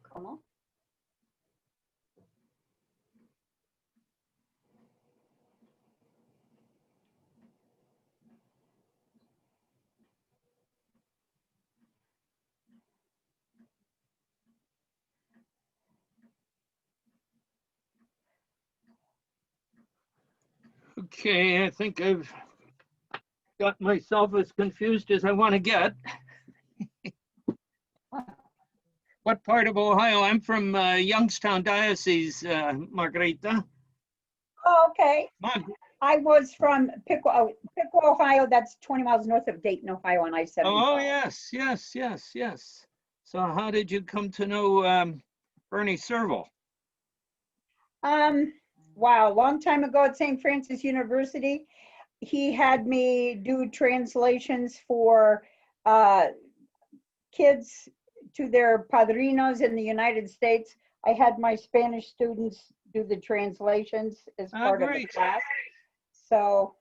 ¿Cómo? Okay, I think I've got myself as confused as I want to get. What part of Ohio? I'm from Youngstown Diocese, Margarita. Oh, okay. Mar- I was from Piqua, Ohio. That's 20 miles north of Dayton, Ohio, on I-75. Oh, yes, yes, yes, yes. So how did you come to know Bernie Survil? Wow, long time ago at St. Francis University, he had me do translations for kids to their padrinos in the United States. I had my Spanish students do the translations as part of the class. So,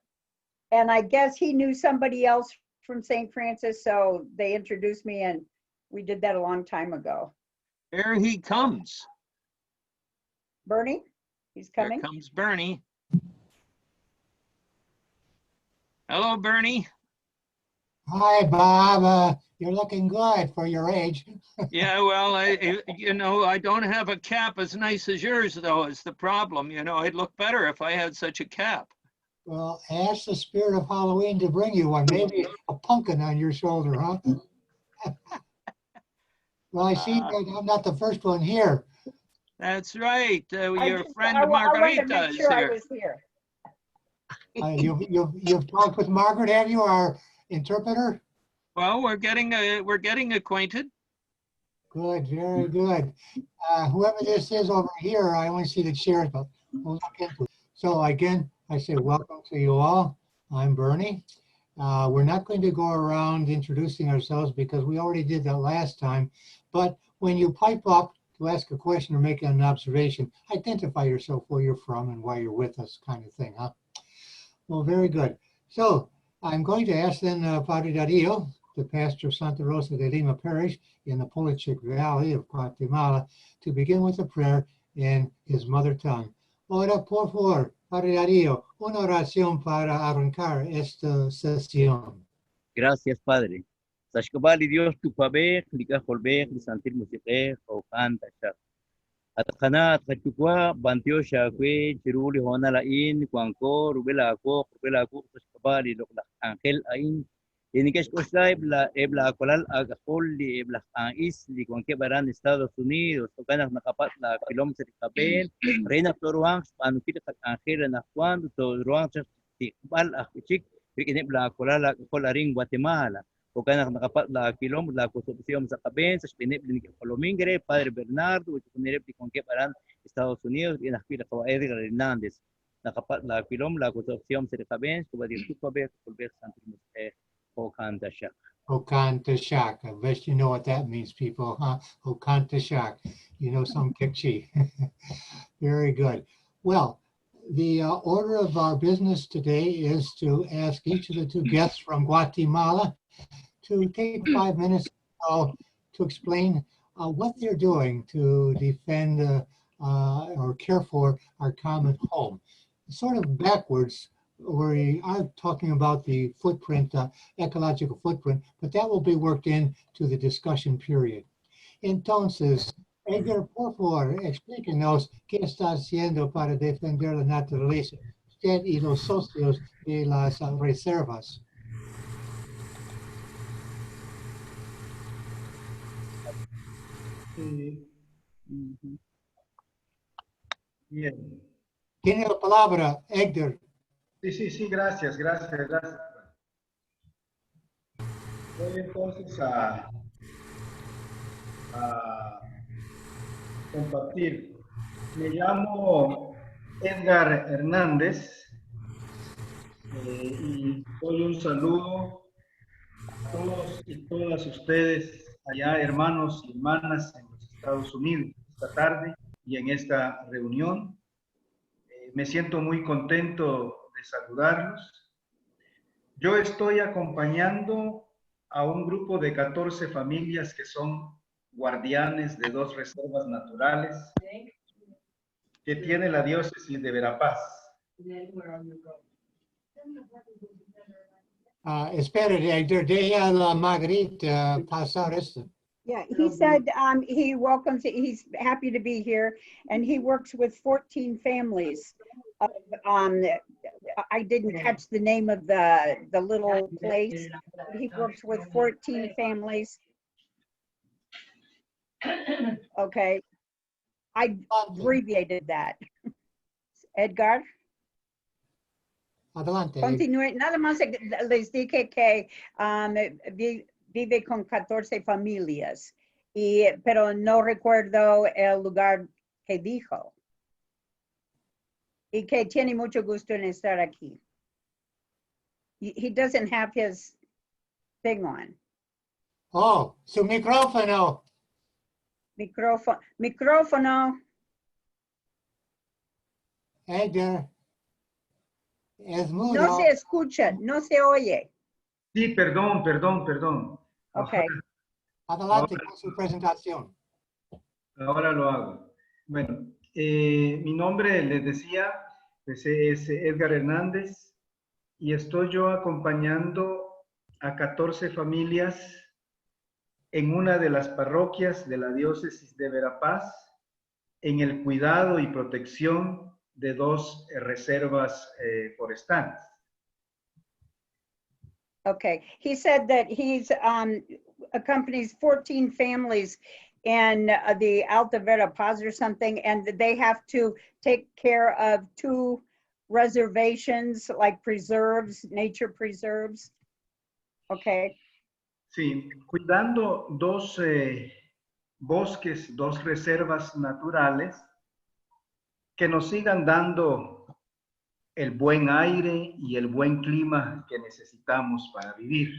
and I guess he knew somebody else from St. Francis, so they introduced me, and we did that a long time ago. Here he comes. Bernie, he's coming. Here comes Bernie. Hello, Bernie. Hi, Bob. You're looking good for your age. Yeah, well, I don't have a cap as nice as yours, though, is the problem. You know, I'd look better if I had such a cap. Well, ask the spirit of Halloween to bring you one. Maybe a pumpkin on your shoulder, huh? Well, I see that I'm not the first one here. That's right. Your friend I wanted Margarita to make is sure here. I was here. You've talked with Margaret, have you, our interpreter? Well, we're getting acquainted. Good, very good. Whoever this is over here, I only see the chairs, but we'll look into it. So again, I say welcome to you all. I'm Bernie. We're not going to go around introducing ourselves because we already did that last time. But when you pipe up to ask a question or make an observation, identify yourself, where you're from and why you're with us, kind of thing, huh? Well, very good. So I'm going to ask then Padre Dario, the pastor of Santa Rosa de Lima Parish in the Polachic Valley of Guatemala, to begin with a prayer in his mother tongue. Ora, por favor, Padre Dario, una oración para arrancar esta sesión. Gracias, Padre. Sashkabali Dios tu pabek, lika holbek, lisantir musique, o canta shak. At kanat katukwa, bantio shakwe, chiruli hona lain, kuangko, rubela ako, sashkabali lokla angel ain. Inikesh koslay ebla akolal agakol li ebla angis li kuangke baran Estados Unidos, o kanak nakapat la kilometer kaben, reina toruang, panukita kat angel na kuan, to ruang tikbal akichik, bikinip la akolal akolaring Guatemala. O kanak nakapat la kilom la constitución sa kaben sa pinip ni Colomingre, Padre Bernardo, o pinip ni kuangke baran Estados Unidos, inakpila ko Edgar Hernandez. Nakapat la kilom la constitución sa kaben, kubadir tu pabe, kulbek santimos Okantashak. Okantashak. I bet you know what that means, people, huh? Okantashak. You know some Kikchi. Very good. Well, the order of our business today is to ask each of the two guests from Guatemala to take 5 minutes to explain what they're doing to defend or care for our common home. Sort of backwards, we are talking about the footprint, ecological footprint, but that will be worked into the discussion period. Entonces, Edgar, por favor, explíquenos qué está haciendo para defender la naturaleza, usted y los socios de las reservas. Bien. Tiene la palabra, Edgar. Sí, gracias. Voy entonces a compartir. Me llamo Edgar Hernández y doy un saludo a todos y todas ustedes allá, hermanos y hermanas en los Estados Unidos, esta tarde y en esta reunión. Me siento muy contento de saludarlos. Yo estoy acompañando a un grupo de 14 familias que son guardianes de 2 reservas naturales que tiene la diócesis de Verapaz. Espera, Edgar, deja la Margarita pasar esto. Yeah, he said he welcomes, he's happy to be here, and he works with 14 families. Of, I didn't catch the name of the little place, but he works with 14 families. Okay, I abbreviated that. Edgar, Adelante. continúe. Nada más les dije que vive con 14 familias, pero no recuerdo el lugar que dijo. Y que tiene mucho gusto en estar aquí. He doesn't have his thing on. Oh, su micrófono. Micrófono. Edgar. Es mudo. No se escucha, no se oye. Sí, perdón. Okay. Adelante con su presentación. Ahora lo hago. Bueno, mi nombre, les decía, pues es Edgar Hernández y estoy yo acompañando a 14 familias en una de las parroquias de la diócesis de Verapaz en el cuidado y protección de 2 reservas forestales. Okay. He said that he's accompanies 14 families in the Alta Verapaz or something, and they have to take care of 2 reservations, like preserves, nature preserves. Okay. Sí, cuidando 2 bosques, 2 reservas naturales que nos sigan dando el buen aire y el buen clima que necesitamos para vivir.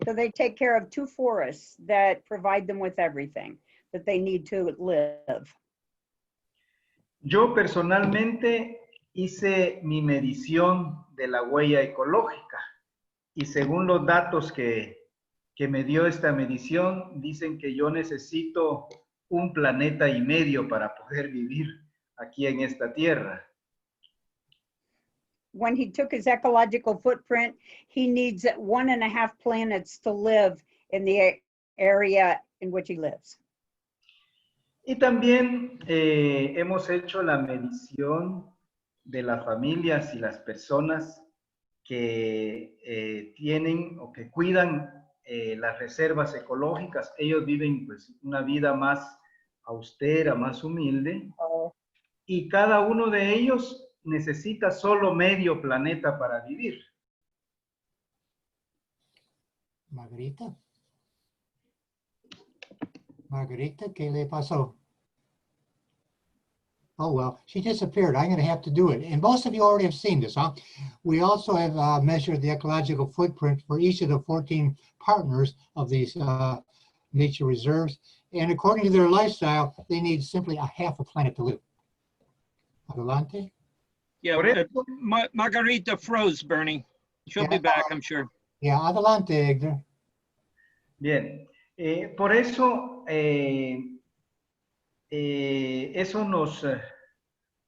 So they take care of 2 forests that provide them with everything that they need to live. Yo personalmente hice mi medición de la huella ecológica y según los datos que me dio esta medición, dicen que yo necesito 1,5 planeta para poder vivir aquí en esta tierra. When he took his ecological footprint, he needs 1.5 planets to live in the area in which he lives. Y también hemos hecho la medición de las familias y las personas que tienen o que cuidan las reservas ecológicas. Ellos viven pues una vida más austera, más humilde, y cada uno de ellos necesita solo medio planeta para vivir. Margarita. Margarita, ¿qué le pasó? Oh, well, she disappeared. I'm going to have to do it. And most of you already have seen this, huh? We also have measured the ecological footprint for each of the 14 partners of these nature reserves. And according to their lifestyle, they need simply 1/2 planet to live. Adelante. Yeah, Margarita froze, Bernie. She'll be back, I'm sure. Yeah, adelante, Edgar. Bien, por eso, eso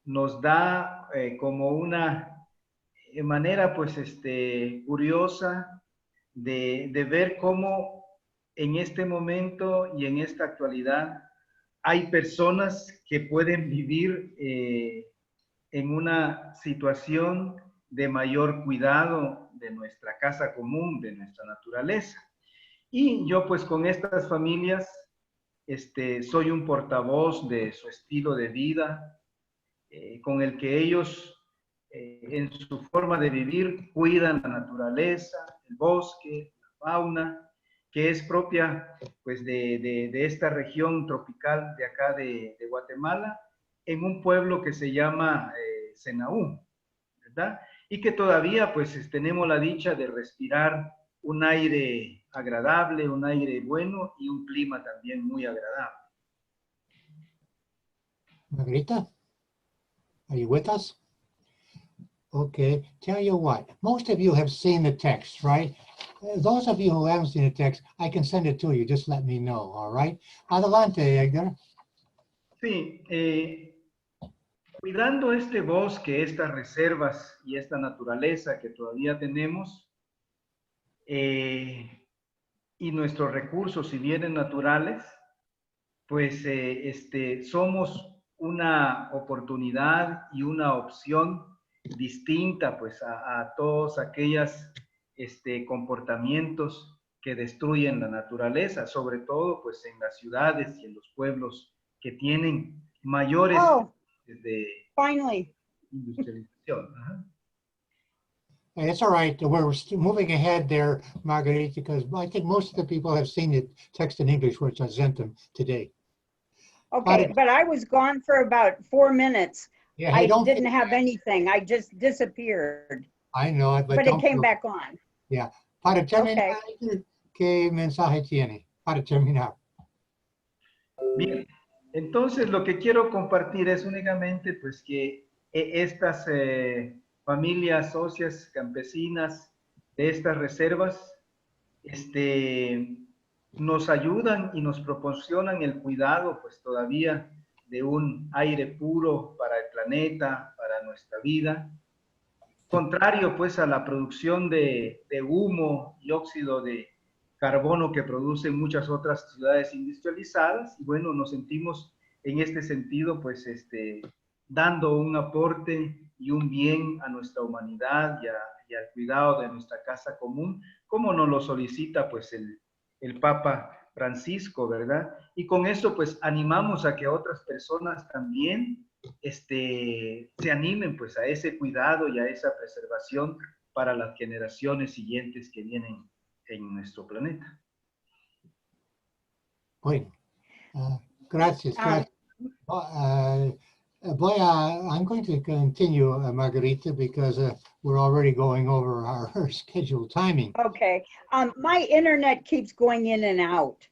nos da como una manera, pues, curiosa de ver cómo en este momento y en esta actualidad hay personas que pueden vivir en una situación de mayor cuidado de nuestra casa común, de nuestra naturaleza. Y yo pues con estas familias soy un portavoz de su estilo de vida, con el que ellos en su forma de vivir cuidan la naturaleza, el bosque, la fauna, que es propia pues de esta región tropical de acá de Guatemala, en un pueblo que se llama Senaú, ¿verdad? Y que todavía pues tenemos la dicha de respirar un aire agradable, un aire bueno y un clima también muy agradable. Margarita, are you with us? Okay, tell you what, most of you have seen the text, right? those of you who haven't seen the text, I can send it to you. Just let me know, all right? Adelante, Edgar. Sí, cuidando este bosque, estas reservas y esta naturaleza que todavía tenemos, y nuestros recursos, si vienen naturales, pues somos una oportunidad y una opción distinta pues a todos aquellos comportamientos que destruyen la naturaleza, sobre todo pues en las ciudades y en los pueblos que tienen mayores de Finally. industrialización. Ajá. It's all right. We're moving ahead there, Margarita, because I think most of the people have seen the text in English, which I sent them today. Okay, but I was gone for about 4 minutes. Yeah, I didn't have anything. I just disappeared. I know it, But it came back on. Yeah. Para terminar, Okay. ¿qué mensaje tiene? Para terminar. Bien, entonces lo que quiero compartir es únicamente pues que estas familias socias campesinas de estas reservas nos ayudan y nos proporcionan el cuidado pues todavía de un aire puro para el planeta, para nuestra vida, contrario pues a la producción de humo y óxido de carbono que producen muchas otras ciudades industrializadas. Y bueno, nos sentimos en este sentido pues dando un aporte y un bien a nuestra humanidad y al cuidado de nuestra casa común, como nos lo solicita pues el Papa Francisco, ¿verdad? Y con eso pues animamos a que otras personas también se animen pues a ese cuidado y a esa preservación para las generaciones siguientes que vienen en nuestro planeta. Bueno, gracias. I'm going to continue, Margarita, because we're already going over our scheduled timing. Okay. My internet keeps going in and out.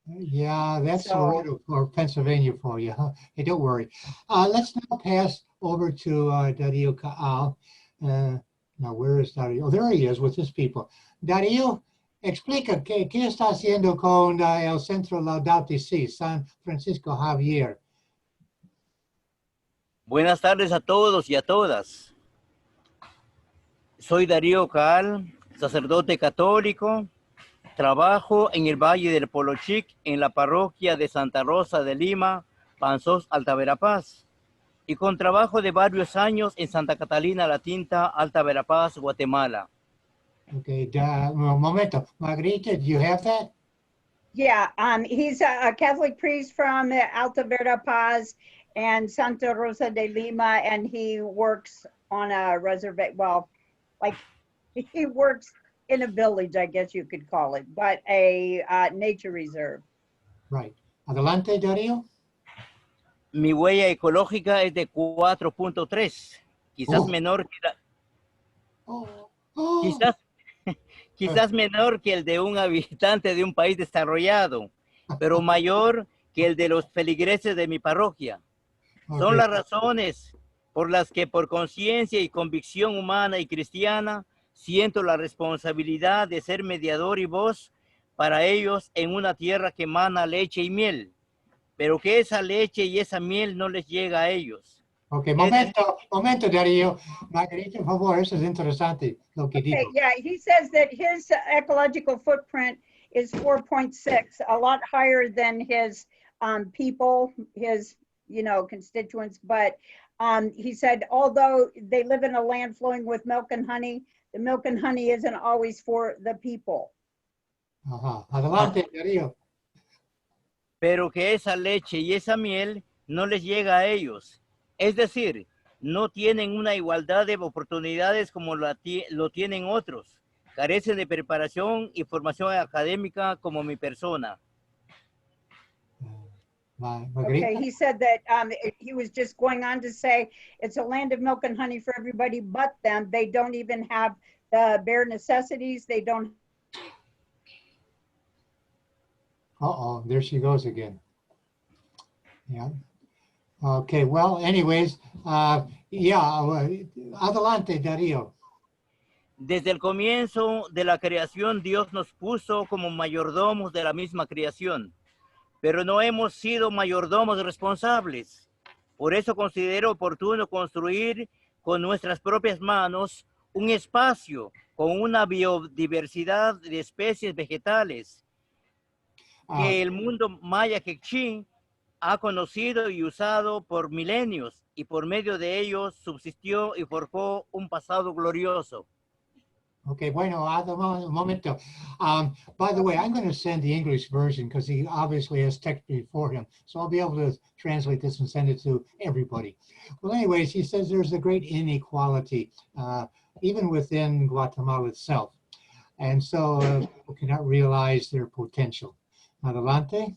Yeah, that's So- right for Pennsylvania for you. Huh? Hey, don't worry. Let's now pass over to Dario Caal. Now, where is Dario? Oh, there he is with his people. Dario, explica qué está haciendo con el Centro Laudato Si, San Francisco Javier. Buenas tardes a todos y a todas. Soy Dario Caal, sacerdote católico. Trabajo en el Valle del Polochic, en la parroquia de Santa Rosa de Lima, Panzós, Alta Verapaz. Y con trabajo de varios años en Santa Catalina La Tinta, Alta Verapaz, Guatemala. Okay, un momento. Margarita, do you have that? Yeah, he's a Catholic priest from Alta Verapaz and Santa Rosa de Lima, and he works on a reservation, well, like he works in a village, I guess you could call it, but a nature reserve. Right. Adelante, Dario. Mi huella ecológica es de 4.3, quizás menor que la, quizás menor que el de un habitante de un país desarrollado, pero mayor que el de los feligreses de mi parroquia. Son las razones por las que por conciencia y convicción humana y cristiana siento la responsabilidad de ser mediador y voz para ellos en una tierra que emana leche y miel, pero que esa leche y esa miel no les llega a ellos. Okay, momento, Dario. Margarita, por favor, eso es interesante lo que dijo. Okay, yeah, he says that his ecological footprint is 4.6, a lot higher than his people, his, constituents. But he said, although they live in a land flowing with milk and honey, the milk and honey isn't always for the people. Adelante, Dario. Pero que esa leche y esa miel no les llega a ellos. Es decir, no tienen una igualdad de oportunidades como lo tienen otros. Carecen de preparación y formación académica como mi persona. Okay, he said that he was just going on to say it's a land of milk and honey for everybody but them. They don't even have the bare necessities. They don't. Uh-oh, there she goes again. Yeah. Okay, well, anyways, adelante, Dario. Desde el comienzo de la creación, Dios nos puso como mayordomos de la misma creación, pero no hemos sido mayordomos responsables. Por eso considero oportuno construir con nuestras propias manos un espacio con una biodiversidad de especies vegetales que el mundo maya quechí ha conocido y usado por milenios, y por medio de ellos subsistió y forjó un pasado glorioso. Okay, bueno, un momento. By the way, I'm going to send the English version because he obviously has text before him. So I'll be able to translate this and send it to everybody. Well, anyways, he says there's a great inequality, even within Guatemala itself. And so people cannot realize their potential. Adelante.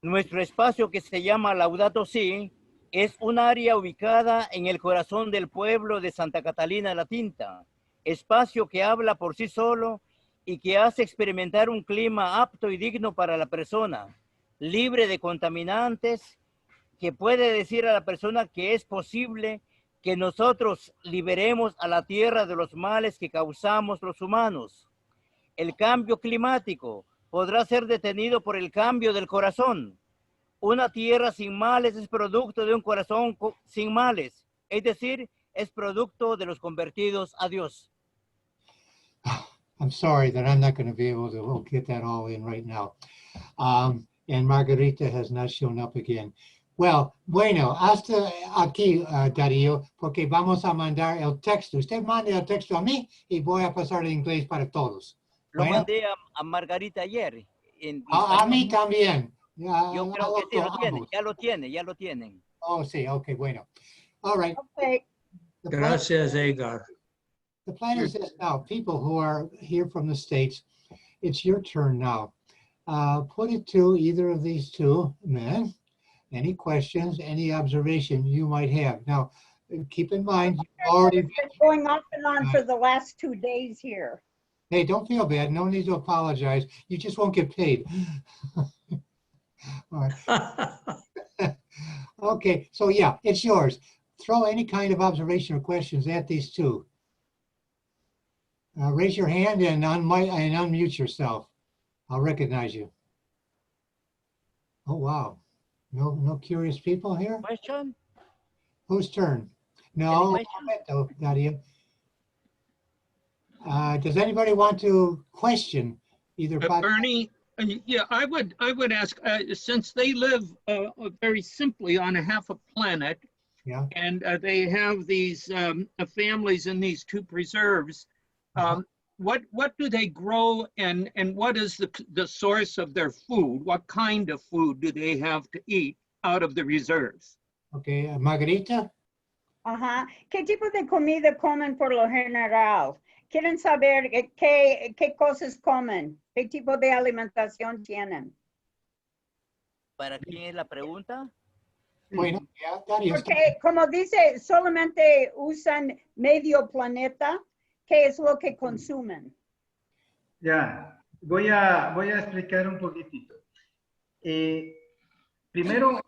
Nuestro espacio, que se llama Laudato Si, es un área ubicada en el corazón del pueblo de Santa Catalina la Tinta, espacio que habla por sí solo y que hace experimentar un clima apto y digno para la persona, libre de contaminantes, que puede decir a la persona que es posible que nosotros liberemos a la tierra de los males que causamos los humanos. El cambio climático podrá ser detenido por el cambio del corazón. Una tierra sin males es producto de un corazón sin males, es decir, es producto de los convertidos a Dios. I'm sorry that I'm not going to be able to get that all in right now. And Margarita has not shown up again. Well, bueno, hasta aquí, Dario, porque vamos a mandar el texto. Usted mande el texto a mí y voy a pasar en inglés para todos. Lo Bueno, mandé a Margarita ayer. a mí también. Yo creo que sí lo tienen, ya lo tienen. Oh, sí, okay, bueno. All right. Okay. Gracias, Edgar. The plan is this now, people who are here from the States, it's your turn now. Put it to either of these two men. Any questions, any observation you might have. Now, keep in mind, you've already It's been going off and on for the last 2 days here. Hey, don't feel bad. No need to apologize. You just won't get paid. All right. Okay, so yeah, it's yours. Throw any kind of observation or questions at these two. Raise your hand and unmute yourself. I'll recognize you. Oh, wow. No curious people here? Question? Whose turn? No, Any Dario. Does anybody want to question either? Bernie, yeah, I would ask, since they live very simply on a half a planet, Yeah. and they have these families in these two preserves, what do they grow, and what is the source of their food? What kind of food do they have to eat out of the reserves? Okay, Margarita? Ajá. ¿Qué tipo de comida comen por lo general? Quieren saber qué cosas comen, qué tipo de alimentación tienen. ¿Para quién es la pregunta? Bueno, yeah, Dario. Porque como dice, solamente usan medio planeta, ¿qué es lo que consumen? Ya, voy a explicar un poquitito. Primero,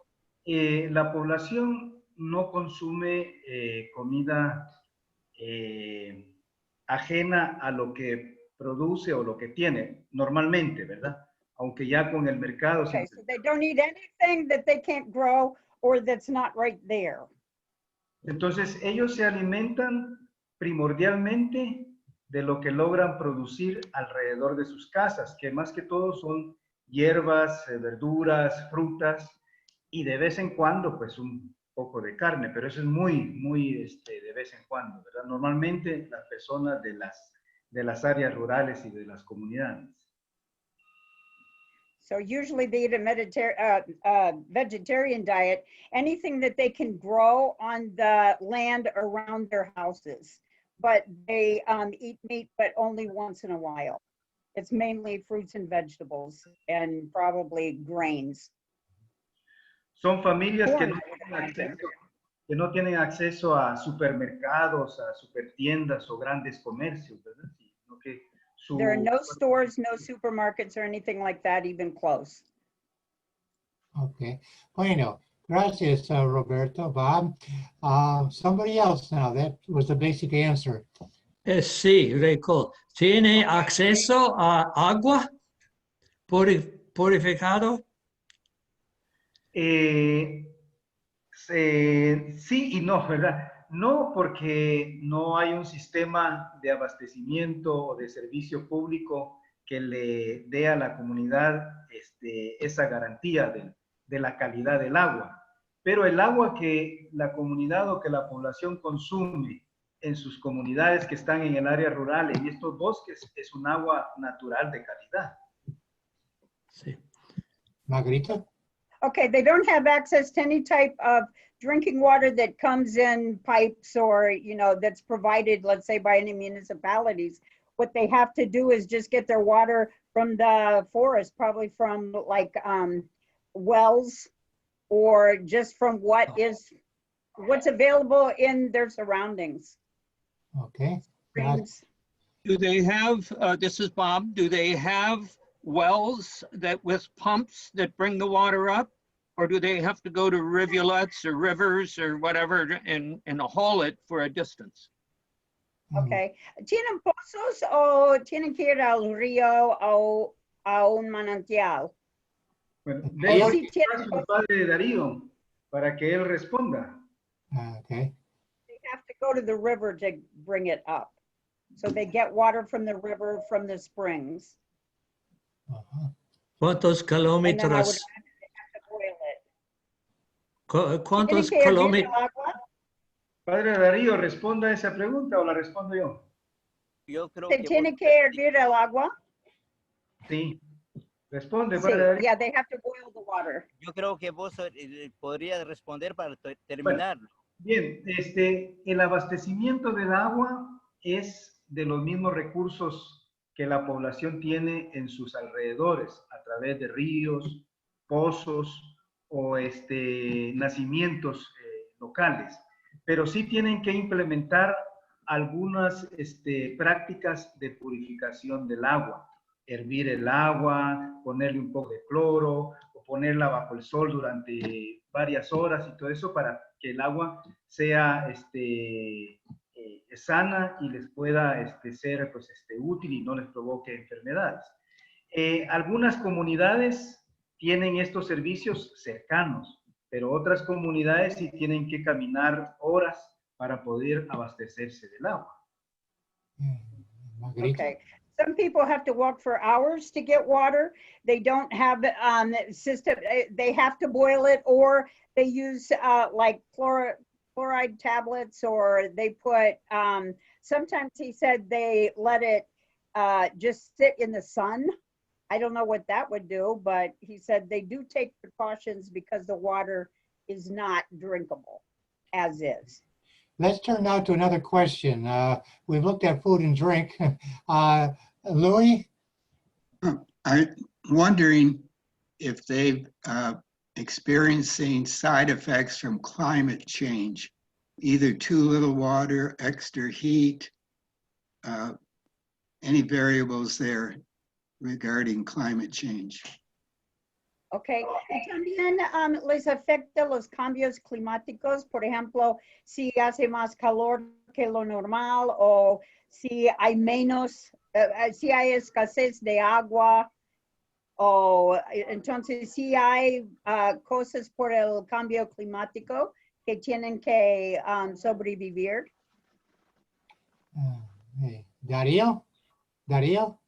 la población no consume comida ajena a lo que produce o lo que tiene normalmente, ¿verdad? Aunque ya con el mercado... Okay, so they don't eat anything that they can't grow or that's not right there. Entonces, ellos se alimentan primordialmente de lo que logran producir alrededor de sus casas, que más que todo son hierbas, verduras, frutas y de vez en cuando, pues un poco de carne, pero eso es muy de vez en cuando, ¿verdad? Normalmente las personas de las áreas rurales y de las comunidades. So usually they eat a vegetarian diet, anything that they can grow on the land around their houses. But they eat meat, but only once in a while. It's mainly fruits and vegetables and probably grains. Son familias que Corn, no tienen acceso a supermercados, a supertiendas o grandes comercios, ¿verdad? Sino que there are no stores, no supermarkets or anything like that even close. Okay. Bueno, gracias, Roberto. Bob. Somebody else now. That was the basic answer. Sí, Rico. ¿Tiene acceso a agua purificado? Eh, sí y no, ¿verdad? No, porque no hay un sistema de abastecimiento o de servicio público que le dé a la comunidad esa garantía de la calidad del agua. Pero el agua que la comunidad o que la población consume en sus comunidades que están en el área rural, en estos bosques, es un agua natural de calidad. Sí. Margarita? Okay, they don't have access to any type of drinking water that comes in pipes or, you know, that's provided, let's say, by any municipalities. What they have to do is just get their water from the forest, probably from like wells, or just from what's available in their surroundings. Okay. Streams. Do they have, this is Bob, do they have wells that with pumps that bring the water up? Or do they have to go to rivulets or rivers or whatever and haul it for a distance? Okay. ¿Tienen pozos o tienen que ir al río o a un manantial? Bueno, Ahí- dejo Sí, tiene- espacio al padre Darío para que él responda. Okay. They have to go to the river to bring it up. So they get water from the river, from the springs. Ajá. ¿Cuántos And then I would kilómetros? imagine they have to boil it. ¿Cuántos ¿Tienen que hervir el kilómetros? agua? Padre Darío, ¿responda esa pregunta o la respondo yo? Yo creo ¿Se que tiene vos- que hervir el agua? Sí. Responde, Sí, padre Darío. yeah, they have to boil the water. yo creo que vos podrías responder para terminar. Bien, el abastecimiento del agua es de los mismos recursos que la población tiene en sus alrededores, a través de ríos, pozos o nacimientos locales. Pero sí tienen que implementar algunas prácticas de purificación del agua. Hervir el agua, ponerle un poco de cloro o ponerla bajo el sol durante varias horas y todo eso para que el agua sea sana y les pueda ser pues, útil y no les provoque enfermedades. Algunas comunidades tienen estos servicios cercanos, pero otras comunidades sí tienen que caminar horas para poder abastecerse del agua. Margarita? Okay. Some people have to walk for hours to get water. They don't have system. They have to boil it, or they use like chloride tablets, or they put. Sometimes he said they let it just sit in the sun. I don't know what that would do, but he said they do take precautions because the water is not drinkable as is. Let's turn now to another question. We've looked at food and drink. Louis? I'm wondering if they've experiencing side effects from climate change, either too little water, extra heat, any variables there regarding climate change. Okay, y también les afecta los cambios climáticos, por ejemplo, si hace más calor que lo normal o si hay menos, si hay escasez de agua o entonces si hay cosas por el cambio climático que tienen que sobrevivir. Dario? Dario?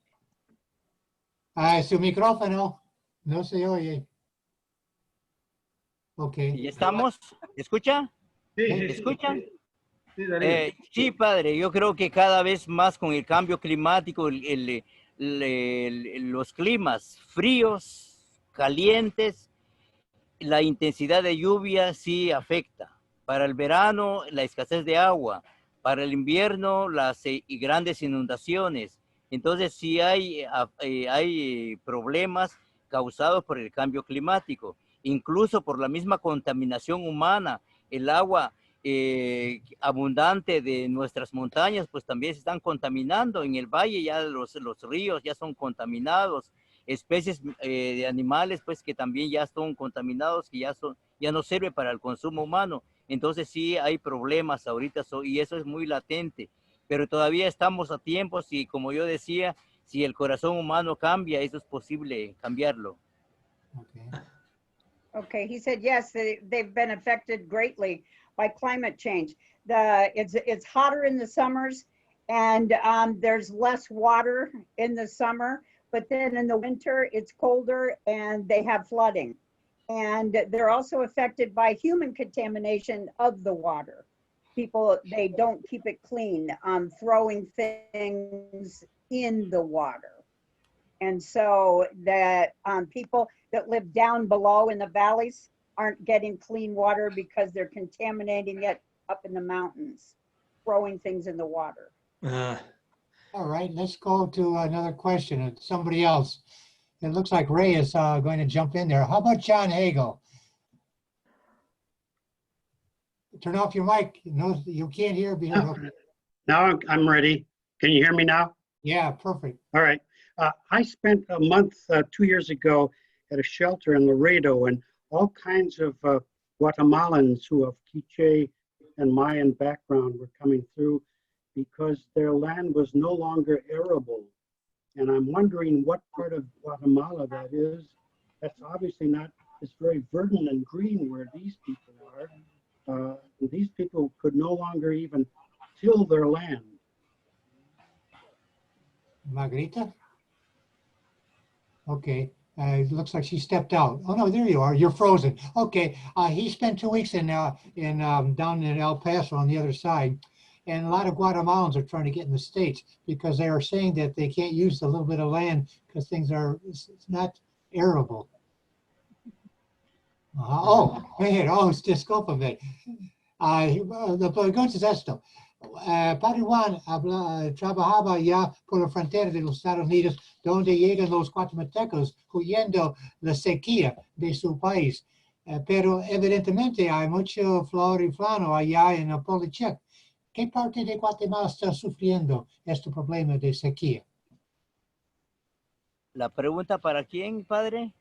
Su micrófono no se oye. Ok. ¿Ya estamos? ¿Escucha? Sí, ¿Me escuchan? Sí, Darío. Sí, padre, yo creo que cada vez más con el cambio climático, los climas fríos, calientes, la intensidad de lluvia sí afecta. Para el verano, la escasez de agua. Para el invierno, las grandes inundaciones. Entonces sí hay problemas causados por el cambio climático, incluso por la misma contaminación humana. El agua abundante de nuestras montañas pues también se están contaminando. En el valle ya los ríos ya son contaminados, especies de animales pues que también ya son contaminados, que ya no sirve para el consumo humano. Entonces sí hay problemas ahorita y eso es muy latente. pero todavía estamos a tiempo, si como yo decía, si el corazón humano cambia, eso es posible cambiarlo. Okay. Okay, he said, yes, they've been affected greatly by climate change. It's hotter in the summers, and there's less water in the summer, but then in the winter it's colder and they have flooding. And they're also affected by human contamination of the water. People, they don't keep it clean, throwing things in the water. And so that people that live down below in the valleys aren't getting clean water because they're contaminating it up in the mountains, throwing things in the water. All right, let's go to another question. Somebody else. It looks like Ray is going to jump in there. How about John Hagel? Turn off your mic. No, you can't hear. Okay. Now I'm ready. Can you hear me now? Yeah, perfect. All right. I spent a month 2 years ago at a shelter in Laredo, and all kinds of Guatemalans who have Quiche and Mayan background were coming through because their land was no longer arable. And I'm wondering what part of Guatemala that is. That's obviously not, it's very verdant and green where these people are. These people could no longer even till their land. Margarita? Okay, it looks like she stepped out. Oh no, there you are. You're frozen. Okay, he spent 2 weeks down in El Paso on the other side, and a lot of Guatemalans are trying to get in the States because they are saying that they can't use the little bit of land because it's not arable. Oh, discúlpame. La pregunta es esto. Padre Juan trabajaba ya por la frontera de los Estados Unidos, donde llegan los guatemaltecos huyendo la sequía de su país. Pero evidentemente hay mucho flora y fauna allá en el Polichec. ¿Qué parte de Guatemala está sufriendo este problema de sequía? ¿La pregunta para quién, padre?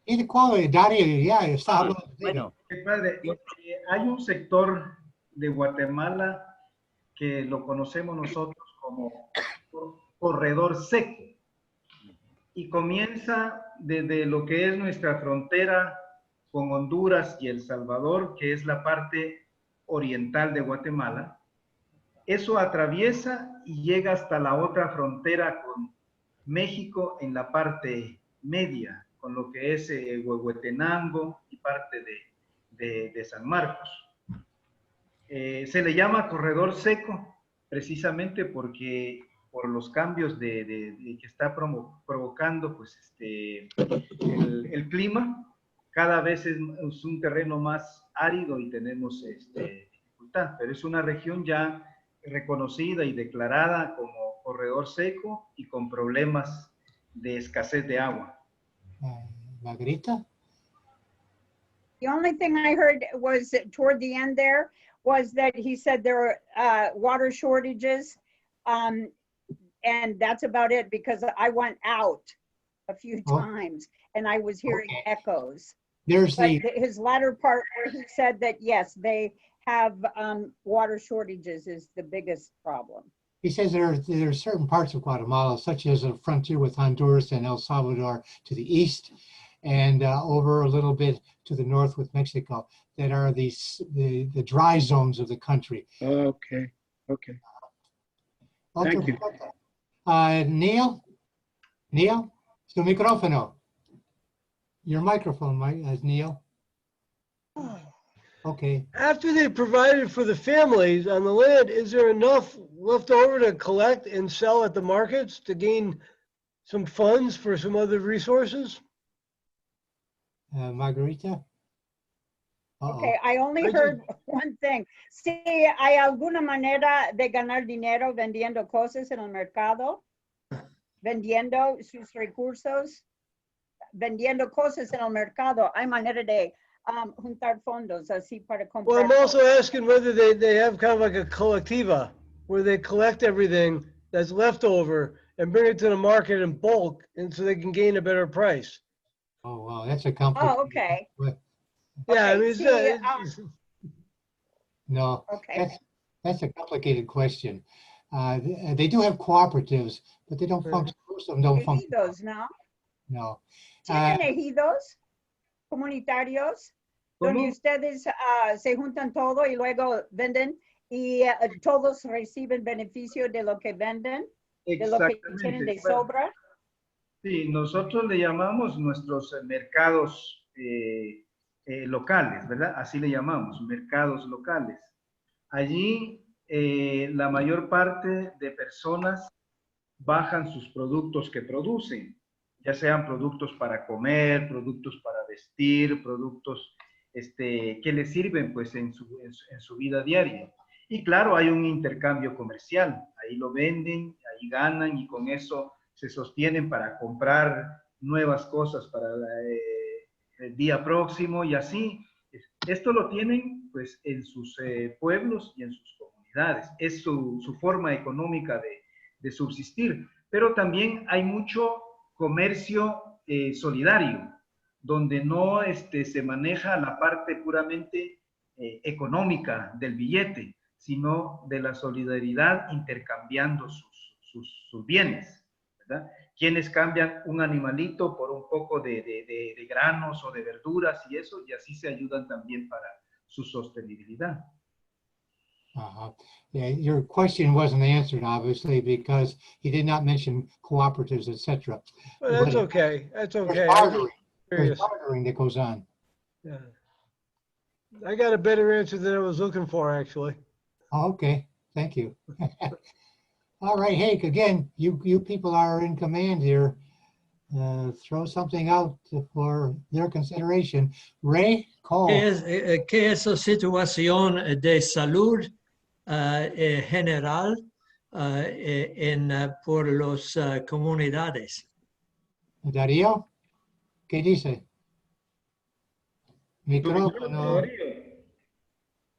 ¿Y de cuál, Dario? Ya está hablando. Bueno, Padre, hay un sector de Guatemala que lo conocemos nosotros como corredor seco y comienza desde lo que es nuestra frontera con Honduras y El Salvador, que es la parte oriental de Guatemala. Eso atraviesa y llega hasta la otra frontera con México en la parte media, con lo que es Huehuetenango y parte de San Marcos. Se le llama corredor seco precisamente porque por los cambios que está provocando pues, el clima, cada vez es un terreno más árido y tenemos dificultad, pero es una región ya reconocida y declarada como corredor seco y con problemas de escasez de agua. Margarita? The only thing I heard was that toward the end there was that he said there were water shortages, and that's about it because I went out a few times and I was hearing echoes. There's His latter part where he said that yes, they have water shortages is the biggest problem. He says there are certain parts of Guatemala, such as a frontier with Honduras and El Salvador to the east, and over a little bit to the north with Mexico, that are the dry zones of the country. Okay. Thank you. Neil, su micrófono. Your microphone, Neil. Okay. After they provided for the families on the land, is there enough left over to collect and sell at the markets to gain some funds for some other resources? Margarita? Okay, I only heard one thing. Si hay alguna manera de ganar dinero vendiendo cosas en el mercado, vendiendo sus recursos, vendiendo cosas en el mercado, hay manera de juntar fondos así para comprar. Well, I'm also asking whether they have kind of like a colectiva where they collect everything that's left over and bring it to the market in bulk and so they can gain a better price. Oh, wow, that's a complicated. Oh, okay. Yeah, I mean, No, okay. that's a complicated question. They do have cooperatives, but they don't function. Most of them don't function. Ejidos, ¿no? No. ¿Tienen ejidos comunitarios donde ustedes se juntan todo y luego venden y todos reciben beneficio de lo que venden, de lo que tienen de sobra? Sí, nosotros le llamamos nuestros mercados locales, ¿verdad? Así le llamamos, mercados locales. Allí la mayor parte de personas bajan sus productos que producen, ya sean productos para comer, productos para vestir, productos que les sirven pues en su vida diaria. Y claro, hay un intercambio comercial, ahí lo venden, ahí ganan y con eso se sostienen para comprar nuevas cosas para el día próximo y así. Esto lo tienen pues en sus pueblos y en sus comunidades. Es su forma económica de subsistir. Pero también hay mucho comercio solidario, donde no se maneja la parte puramente económica del billete, sino de la solidaridad intercambiando sus bienes, ¿verdad? Quienes cambian un animalito por un poco de granos o de verduras y eso, y así se ayudan también para su sostenibilidad. Yeah, your question wasn't answered, obviously, because he did not mention cooperatives, etc. Well, that's okay. That's okay. There's bartering that goes on. Yeah. I got a better answer than I was looking for, actually. Oh, okay, thank you. All right, Hank, again, you people are in command here. Throw something out for their consideration. Ray, Caal. ¿Qué es la situación de salud general por las comunidades? Dario, ¿qué dice? Micrófono.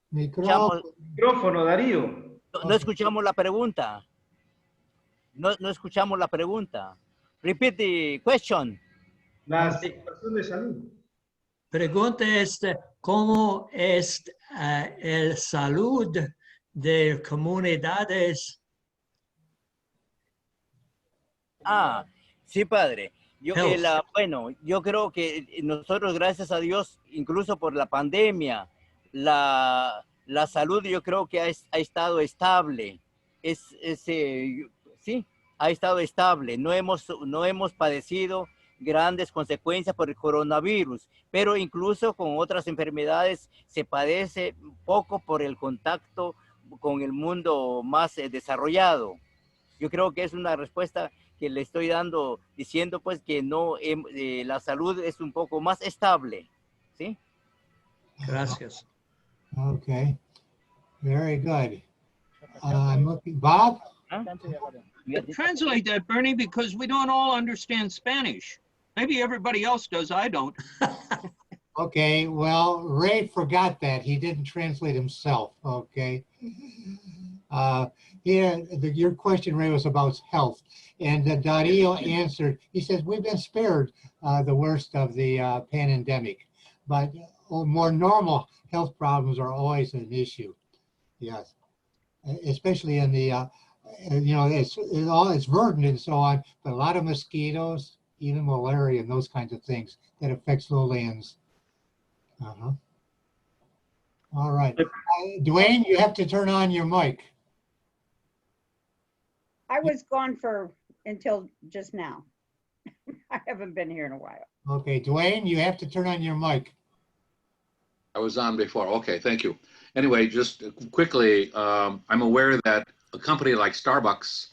Micrófono, Darío. No escuchamos la pregunta. No escuchamos la pregunta. Repeat the question. La situación de salud. Pregunta es, ¿cómo es el salud de comunidades? Sí, padre. Bueno, yo creo que nosotros, gracias a Dios, incluso por la pandemia, la salud yo creo que ha estado estable. Sí, ha estado estable. No hemos padecido grandes consecuencias por el coronavirus, pero incluso con otras enfermedades se padece poco por el contacto con el mundo más desarrollado. Yo creo que es una respuesta que le estoy dando, diciendo pues que no, la salud es un poco más estable, ¿sí? Gracias. Okay, very good. I'm looking, Bob? Translate that, Bernie, because we don't all understand Spanish. Maybe everybody else does, I don't. Okay, well, Ray forgot that. He didn't translate himself, okay? Your question, Ray, was about health. And Dario answered, he says, we've been spared the worst of the pandemic, but more normal health problems are always an issue. Yes, especially in the, it's verdant and so on, but a lot of mosquitoes, even malaria and those kinds of things that affects lowlands. All right. Dwayne, you have to turn on your mic. I was gone until just now. I haven't been here in a while. Okay, Dwayne, you have to turn on your mic. I was on before. Okay, thank you. Anyway, just quickly, I'm aware that a company like Starbucks,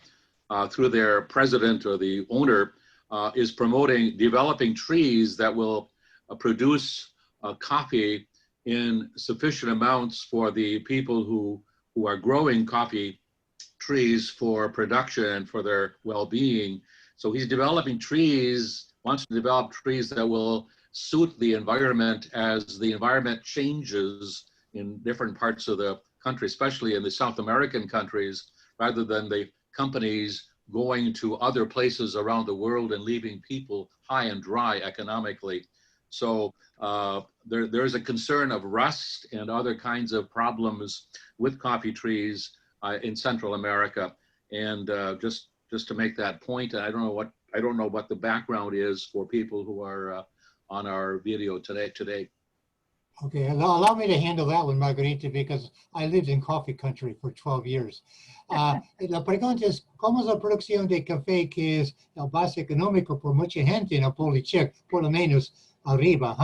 through their president or the owner, is developing trees that will produce coffee in sufficient amounts for the people who are growing coffee trees for production and for their well-being. So he's developing trees, wants to develop trees that will suit the environment as the environment changes in different parts of the country, especially in the South American countries, rather than the companies going to other places around the world and leaving people high and dry economically. So there's a concern of rust and other kinds of problems with coffee trees in Central America. And just to make that point, I don't know what the background is for people who are on our video today. Okay, allow me to handle that one, Margarita, because I lived in coffee country for 12 years. La pregunta es, ¿cómo es la producción de café que es la base económica por mucha gente en Polichek, por lo menos arriba?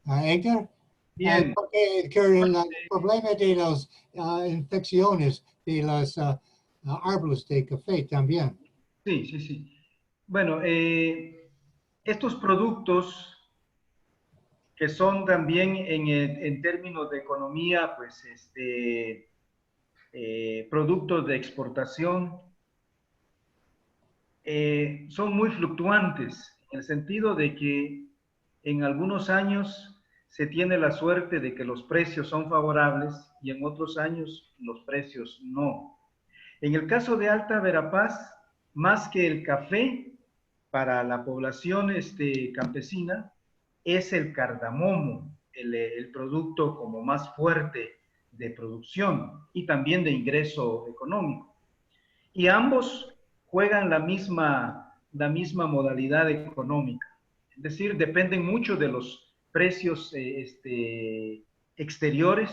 Edgar? Bien. Porque el problema de las infecciones de los árboles de café también. Sí, sí, sí. Bueno, estos productos que son también en términos de economía, pues productos de exportación, son muy fluctuantes, en el sentido de que en algunos años se tiene la suerte de que los precios son favorables y en otros años los precios no. En el caso de Alta Verapaz, más que el café, para la población campesina, es el cardamomo, el producto como más fuerte de producción y también de ingreso económico. Y ambos juegan la misma modalidad económica. Es decir, dependen mucho de los precios exteriores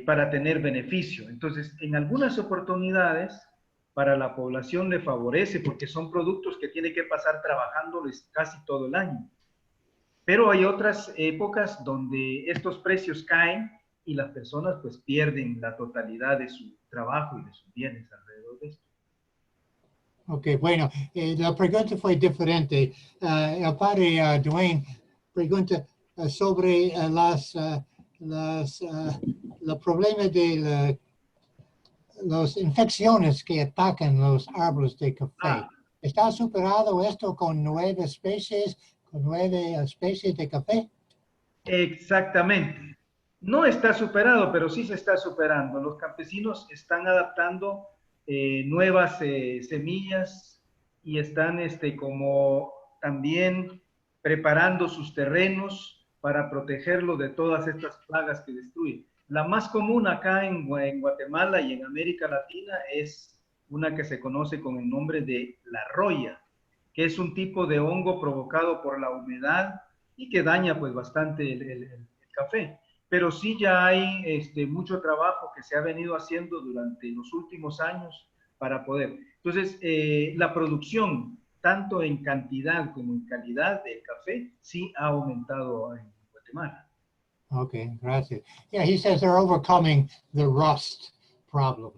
para tener beneficio. Entonces, en algunas oportunidades, para la población le favorece porque son productos que tiene que pasar trabajándoles casi todo el año. Pero hay otras épocas donde estos precios caen y las personas pues pierden la totalidad de su trabajo y de sus bienes alrededor de esto. Ok, bueno, la pregunta fue diferente. El padre Dwayne pregunta sobre el problema de las infecciones que atacan los árboles de café. ¿Está superado esto con 9 especies de café? Exactamente. No está superado, pero sí se está superando. Los campesinos están adaptando nuevas semillas y están como también preparando sus terrenos para protegerlo de todas estas plagas que destruyen. La más común acá en Guatemala y en América Latina es una que se conoce con el nombre de la roya, que es un tipo de hongo provocado por la humedad y que daña pues bastante el café. Pero sí ya hay mucho trabajo que se ha venido haciendo durante los últimos años para poder. Entonces, la producción, tanto en cantidad como en calidad del café, sí ha aumentado en Guatemala. Okay, gracias. Yeah, he says they're overcoming the rust problem.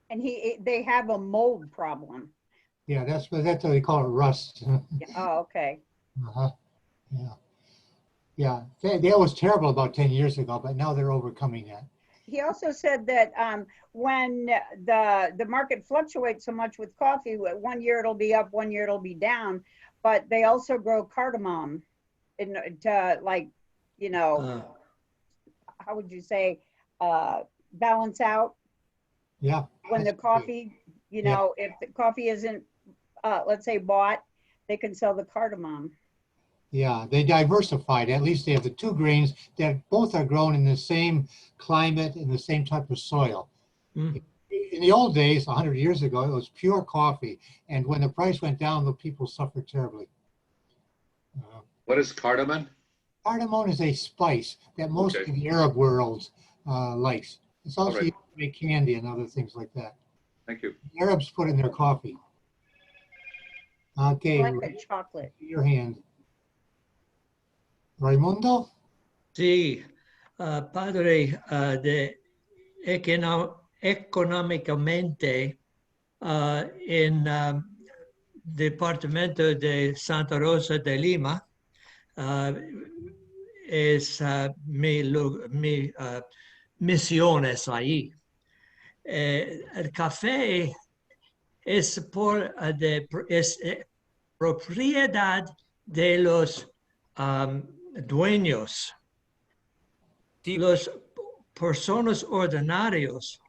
And they have a mold problem. Yeah, that's what they call it, rust. Oh, okay. Yeah. Yeah, that was terrible about 10 years ago, but now they're overcoming that. He also said that when the market fluctuates so much with coffee, one year it'll be up, one year it'll be down, but they also grow cardamom to like, you know, how would you say, balance out. Yeah. When the coffee, you know, if the coffee isn't, let's say, bought, they can sell the cardamom. Yeah, they diversified. At least they have the 2 grains that both are grown in the same climate and the same type of soil. In the old days, 100 years ago, it was pure coffee. And when the price went down, the people suffered terribly. What is cardamom? Cardamom is a spice that most of the Arab world likes. It's also used to make candy and other things like that. Thank you. The Arabs put in their coffee. Okay, Like chocolate. Your hand. Raimundo? Sí, padre, económicamente en departamento de Santa Rosa de Lima es mi misiones ahí. El café es propiedad de los dueños, los personas ordinarios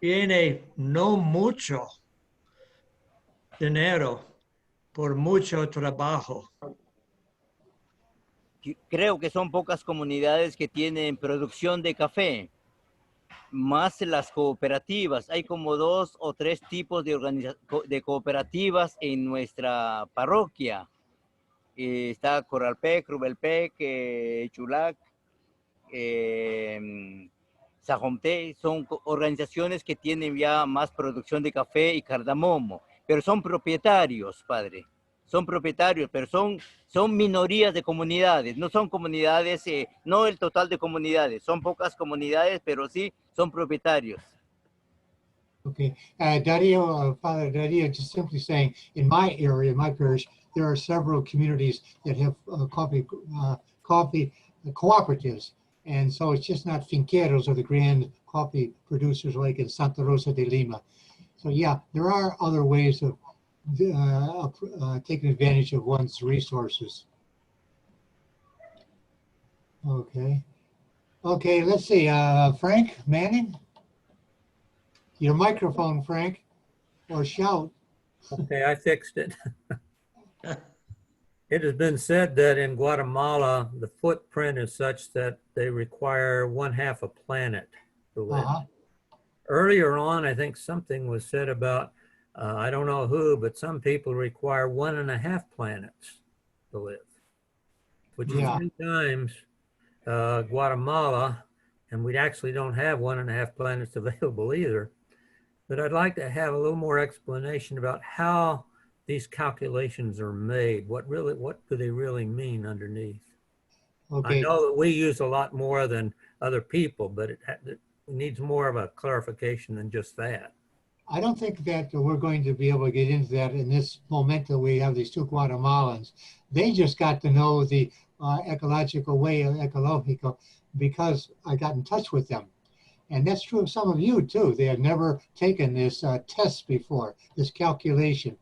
tiene no mucho dinero por mucho trabajo. Creo que son pocas comunidades que tienen producción de café. más las cooperativas. Hay como 2 o 3 tipos de cooperativas en nuestra parroquia. Está Corralpec, Rubelpec, Chulac, Sajomte. Son organizaciones que tienen ya más producción de café y cardamomo, pero son propietarios, padre. Son propietarios, pero son minorías de comunidades, no son comunidades, no el total de comunidades, son pocas comunidades, pero sí son propietarios. Okay, Dario, Father Dario, just simply saying, in my area, in my parish, there are several communities that have coffee cooperatives. And so it's just not finqueros or the grand coffee producers like in Santa Rosa de Lima. So yeah, there are other ways of taking advantage of one's resources. Okay. Okay, let's see, Frank Manning? Your microphone, Frank, or shout. Okay, I fixed it. It has been said that in Guatemala, the footprint is such that they require 1/2 a planet to live. Earlier on, I think something was said about, I don't know who, but some people require 1.5 planets to live, which is 3 times Guatemala, and we actually don't have 1.5 planets available either. But I'd like to have a little more explanation about how these calculations are made. What do they really mean underneath? Okay. I know that we use a lot more than other people, but it needs more of a clarification than just that. I don't think that we're going to be able to get into that in this moment that we have these 2 Guatemalans. They just got to know the ecological way of Ecological because I got in touch with them. And that's true of some of you too. They had never taken this test before, this calculation.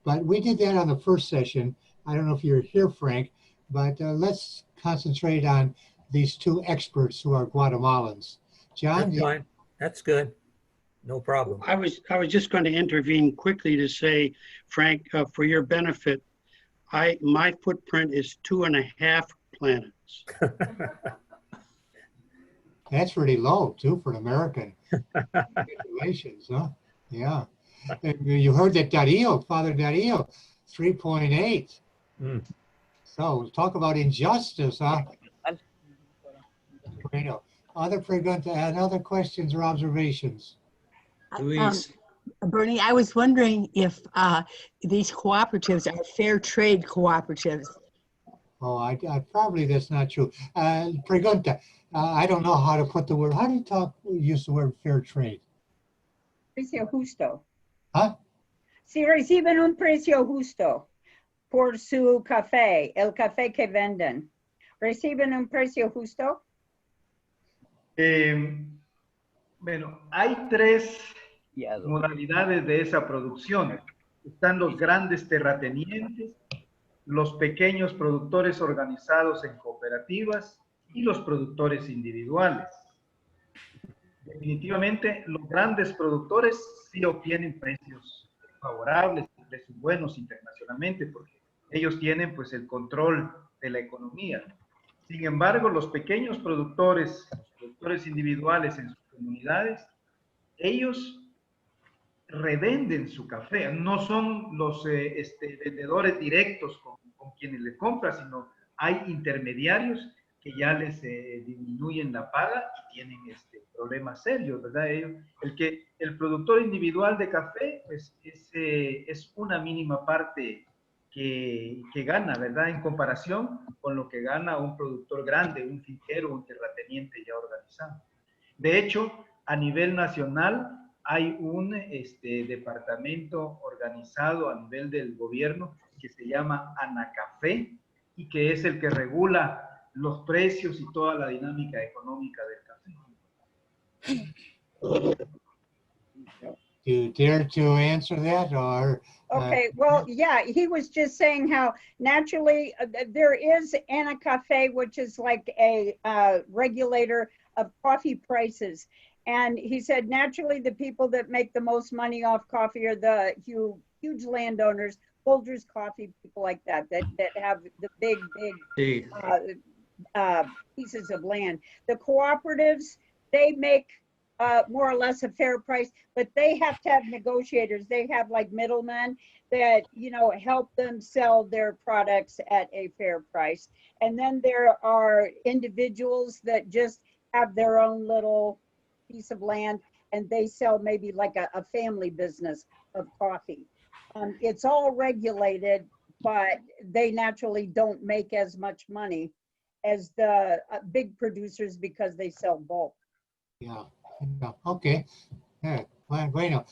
But we did that on the first session. I don't know if you're here, Frank, but let's concentrate on these 2 experts who are Guatemalans. John? That's fine. That's good. No problem. I was just going to intervene quickly to say, Frank, for your benefit, my footprint is 2.5 planets. That's pretty low too for an American. Congratulations, huh? Yeah. And you heard that Dario, Father Dario, 3.8. So talk about injustice, huh? Other preguntas and other questions or observations? Luis. Bernie, I was wondering if these cooperatives are fair trade cooperatives. Oh, I probably that's not true. Pregunta, I don't know how to put the word. How do you use the word fair trade? Precio justo. Huh? Si reciben un precio justo por su café, el café que venden, ¿reciben un precio justo? Bueno, hay 3 modalidades de esa producción. Están los grandes terratenientes, los pequeños productores organizados en cooperativas y los productores individuales. Definitivamente, los grandes productores sí obtienen precios favorables, precios buenos internacionalmente, porque ellos tienen pues el control de la economía. Sin embargo, los pequeños productores, los productores individuales en sus comunidades, ellos revenden su café. No son los vendedores directos con quienes le compran, sino hay intermediarios que ya les disminuyen la paga y tienen problemas serios, ¿verdad? El productor individual de café pues, es una mínima parte que gana, ¿verdad? En comparación con lo que gana un productor grande, un finquero, un terrateniente ya organizado. De hecho, a nivel nacional hay un departamento organizado a nivel del gobierno que se llama ANACAFE y que es el que regula los precios y toda la dinámica económica del café. Do you dare to answer that or? Okay, well, yeah, he was just saying how naturally there is ANACAFE, which is like a regulator of coffee prices. And he said, naturally, the people that make the most money off coffee are the huge landowners, Folgers Coffee, people like that have the big pieces of land. The cooperatives, they make more or less a fair price, but they have to have negotiators. They have like middlemen that, you know, help them sell their products at a fair price. And then there are individuals that just have their own little piece of land and they sell maybe like a family business of coffee. It's all regulated, but they naturally don't make as much money as the big producers because they sell bulk. Yeah, yeah, okay. Yeah, bueno.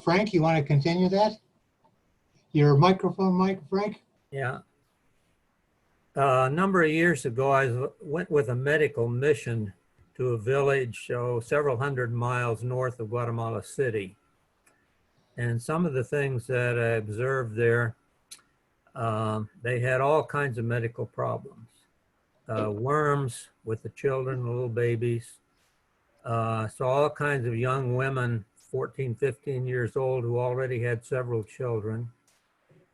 Frank, you want to continue that? Your microphone, Mike, Frank? Yeah. A number of years ago, I went with a medical mission to a village several hundred miles north of Guatemala City. And some of the things that I observed there, they had all kinds of medical problems. Worms with the children, the little babies. Saw all kinds of young women, 14, 15 years old, who already had several children.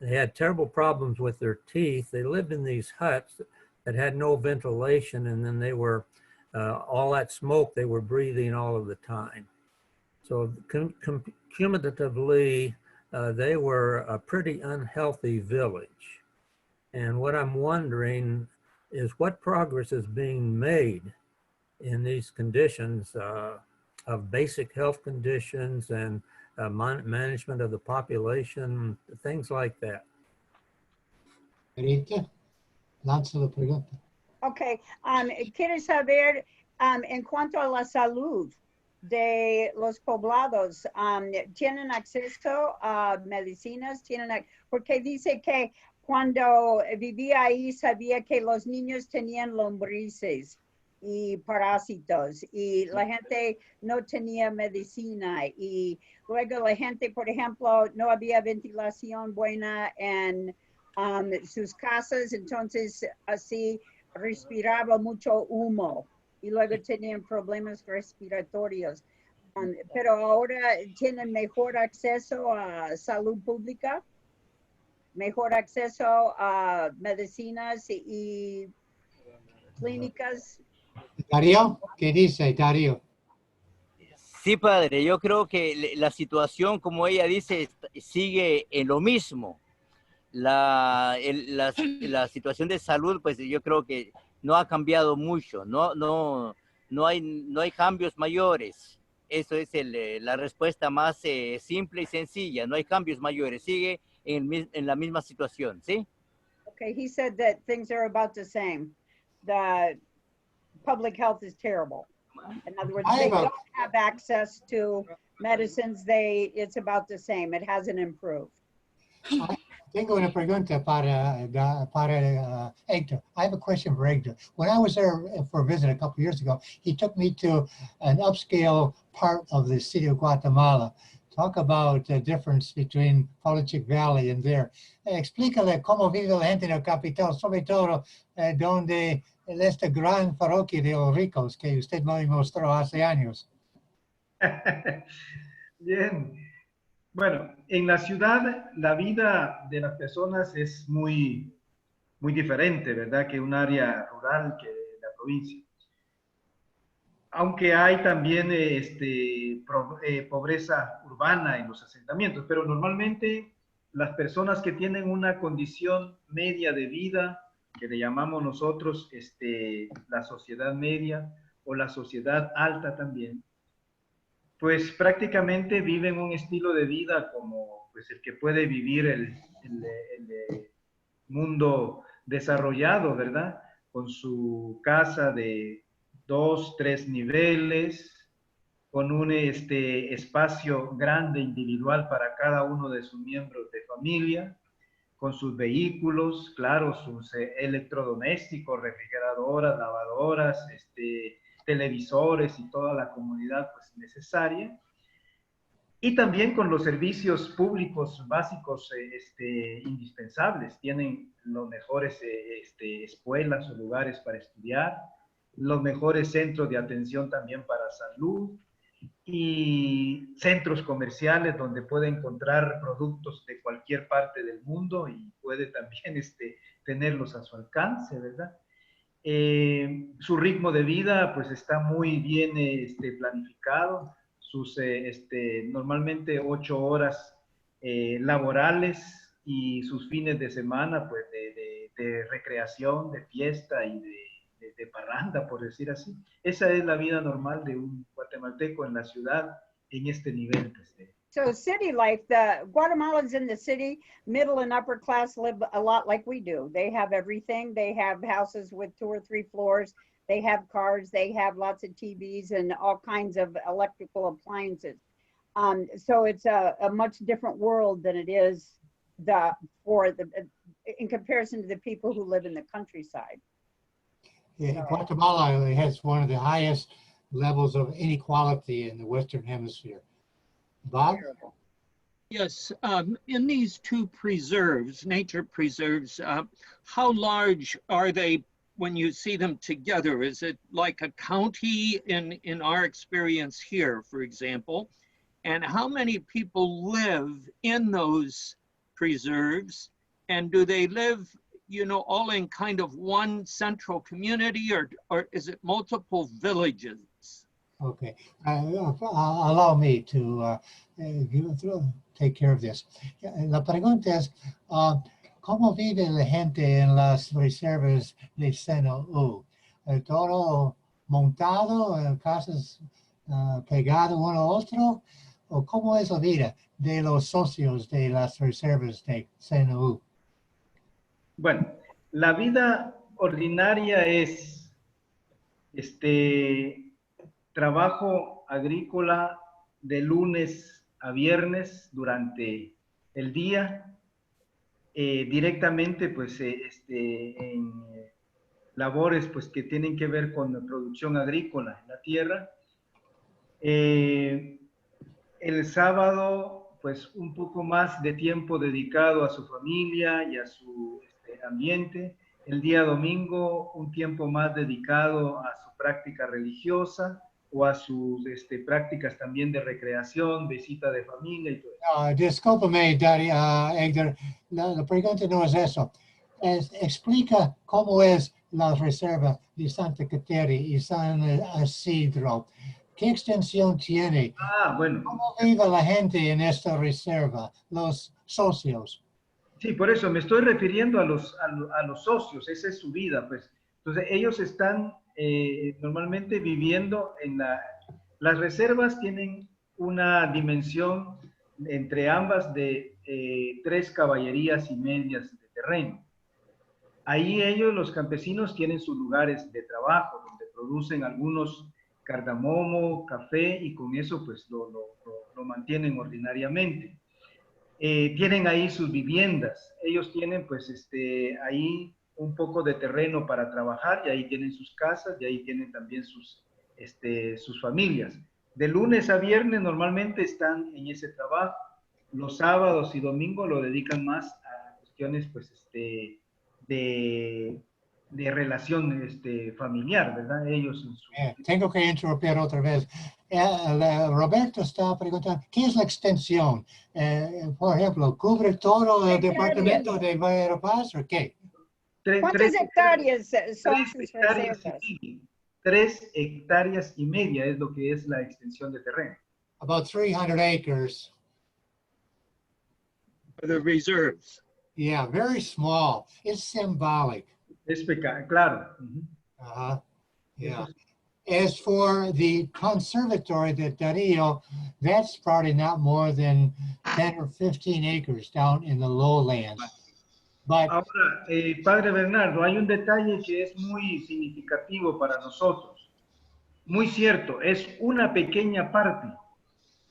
They had terrible problems with their teeth. They lived in these huts that had no ventilation, and then they were, all that smoke they were breathing all of the time. So cumulatively, they were a pretty unhealthy village. And what I'm wondering is what progress is being made in these conditions of basic health conditions and management of the population, things like that. Rita, lanza la pregunta. Okay, quiero saber en cuanto a la salud de los poblados, ¿tienen acceso a medicinas? Porque dice que cuando vivía ahí sabía que los niños tenían lombrices y parásitos y la gente no tenía medicina y luego la gente, por ejemplo, no había ventilación buena en sus casas, entonces así respiraba mucho humo y luego tenían problemas respiratorios. Pero ahora tienen mejor acceso a salud pública, mejor acceso a medicinas y clínicas. Dario, ¿qué dice Dario? Sí, padre, yo creo que la situación, como ella dice, sigue en lo mismo. La situación de salud, pues yo creo que no ha cambiado mucho, no hay cambios mayores. Eso es la respuesta más simple y sencilla, no hay cambios mayores, sigue en la misma situación, ¿sí? Okay, he said that things are about the same. The public health is terrible. In other words, they don't have access to medicines. It's about the same. It hasn't improved. Tengo una pregunta para Edgar. I have a question for Edgar. When I was there for a visit a couple of years ago, he took me to an upscale part of the city of Guatemala. Talk about the difference between Polichic Valley and there. Explícale cómo vive la gente en el capital, sobre todo donde esta gran parroquia de los ricos que usted me mostró hace años. Bien. Bueno, en la ciudad la vida de las personas es muy diferente, ¿verdad? Que un área rural, que la provincia. Aunque hay también pobreza urbana en los asentamientos, pero normalmente las personas que tienen una condición media de vida, que le llamamos nosotros la sociedad media o la sociedad alta también, pues prácticamente viven un estilo de vida como pues, el que puede vivir el mundo desarrollado, ¿verdad? Con su casa de 2, 3 niveles, con un espacio grande individual para cada uno de sus miembros de familia, con sus vehículos, claro, sus electrodomésticos, refrigeradoras, lavadoras, televisores y toda la comodidad pues, necesaria. Y también con los servicios públicos básicos indispensables. Tienen los mejores escuelas o lugares para estudiar, los mejores centros de atención también para salud y centros comerciales donde puede encontrar productos de cualquier parte del mundo y puede también tenerlos a su alcance, ¿verdad? Su ritmo de vida pues está muy bien planificado. sus normalmente 8 horas laborales y sus fines de semana pues de recreación, de fiesta y de parranda, por decir así. Esa es la vida normal de un guatemalteco en la ciudad en este nivel. So city life, the Guatemalans in the city, middle and upper class, live a lot like we do. They have everything. They have houses with 2 or 3 floors. They have cars. They have lots of TVs and all kinds of electrical appliances. So it's a much different world than it is in comparison to the people who live in the countryside. Yeah, Guatemala has one of the highest levels of inequality in the Western Hemisphere. Bob? Yes, in these 2 preserves, nature preserves, how large are they when you see them together? Is it like a county in our experience here, for example? And how many people live in those preserves? And do they live, you know, all in kind of one central community, or is it multiple villages? Okay, allow me to take care of this. La pregunta es, ¿cómo vive la gente en las reservas de Sena U? ¿Todo montado en casas pegado uno a otro? ¿O cómo es la vida de los socios de las reservas de Sena U? Bueno, la vida ordinaria es trabajo agrícola de lunes a viernes durante el día, directamente pues en labores pues que tienen que ver con la producción agrícola en la tierra. El sábado pues un poco más de tiempo dedicado a su familia y a su ambiente. El día domingo un tiempo más dedicado a su práctica religiosa o a sus prácticas también de recreación, visita de familia y todo eso. Discúlpame, Dario, Edgar, la pregunta no es eso. Explica cómo es la reserva de Santa Caterina y San Isidro. ¿Qué extensión tiene? Bueno. ¿Cómo vive la gente en esta reserva, los socios? Sí, por eso me estoy refiriendo a los socios, esa es su vida, pues. Entonces, ellos están normalmente viviendo en las reservas tienen una dimensión entre ambas de 3 caballerías y medias de terreno. Ahí ellos, los campesinos, tienen sus lugares de trabajo, donde producen algunos cardamomo, café, y con eso pues lo mantienen ordinariamente. Tienen ahí sus viviendas, ellos tienen pues ahí un poco de terreno para trabajar, y ahí tienen sus casas, y ahí tienen también sus familias. De lunes a viernes normalmente están en ese trabajo. Los sábados y domingos lo dedican más a cuestiones pues de relación familiar, ¿verdad? Ellos en su... Tengo que interrumpir otra vez. Roberto está preguntando, ¿qué es la extensión? Por ejemplo, ¿cubre todo el departamento de Verapaz o qué? ¿Cuántas hectáreas son sus reservas? 3 hectáreas y media es lo que es la extensión de terreno. About 300 acres. The reserves. Yeah, very small. It's symbolic. Es claro. Yeah. As for the conservatory that Dario, that's probably not more than 10 or 15 acres down in the lowlands. But ahora, Padre Bernardo, hay un detalle que es muy significativo para nosotros. Muy cierto, es una pequeña parte,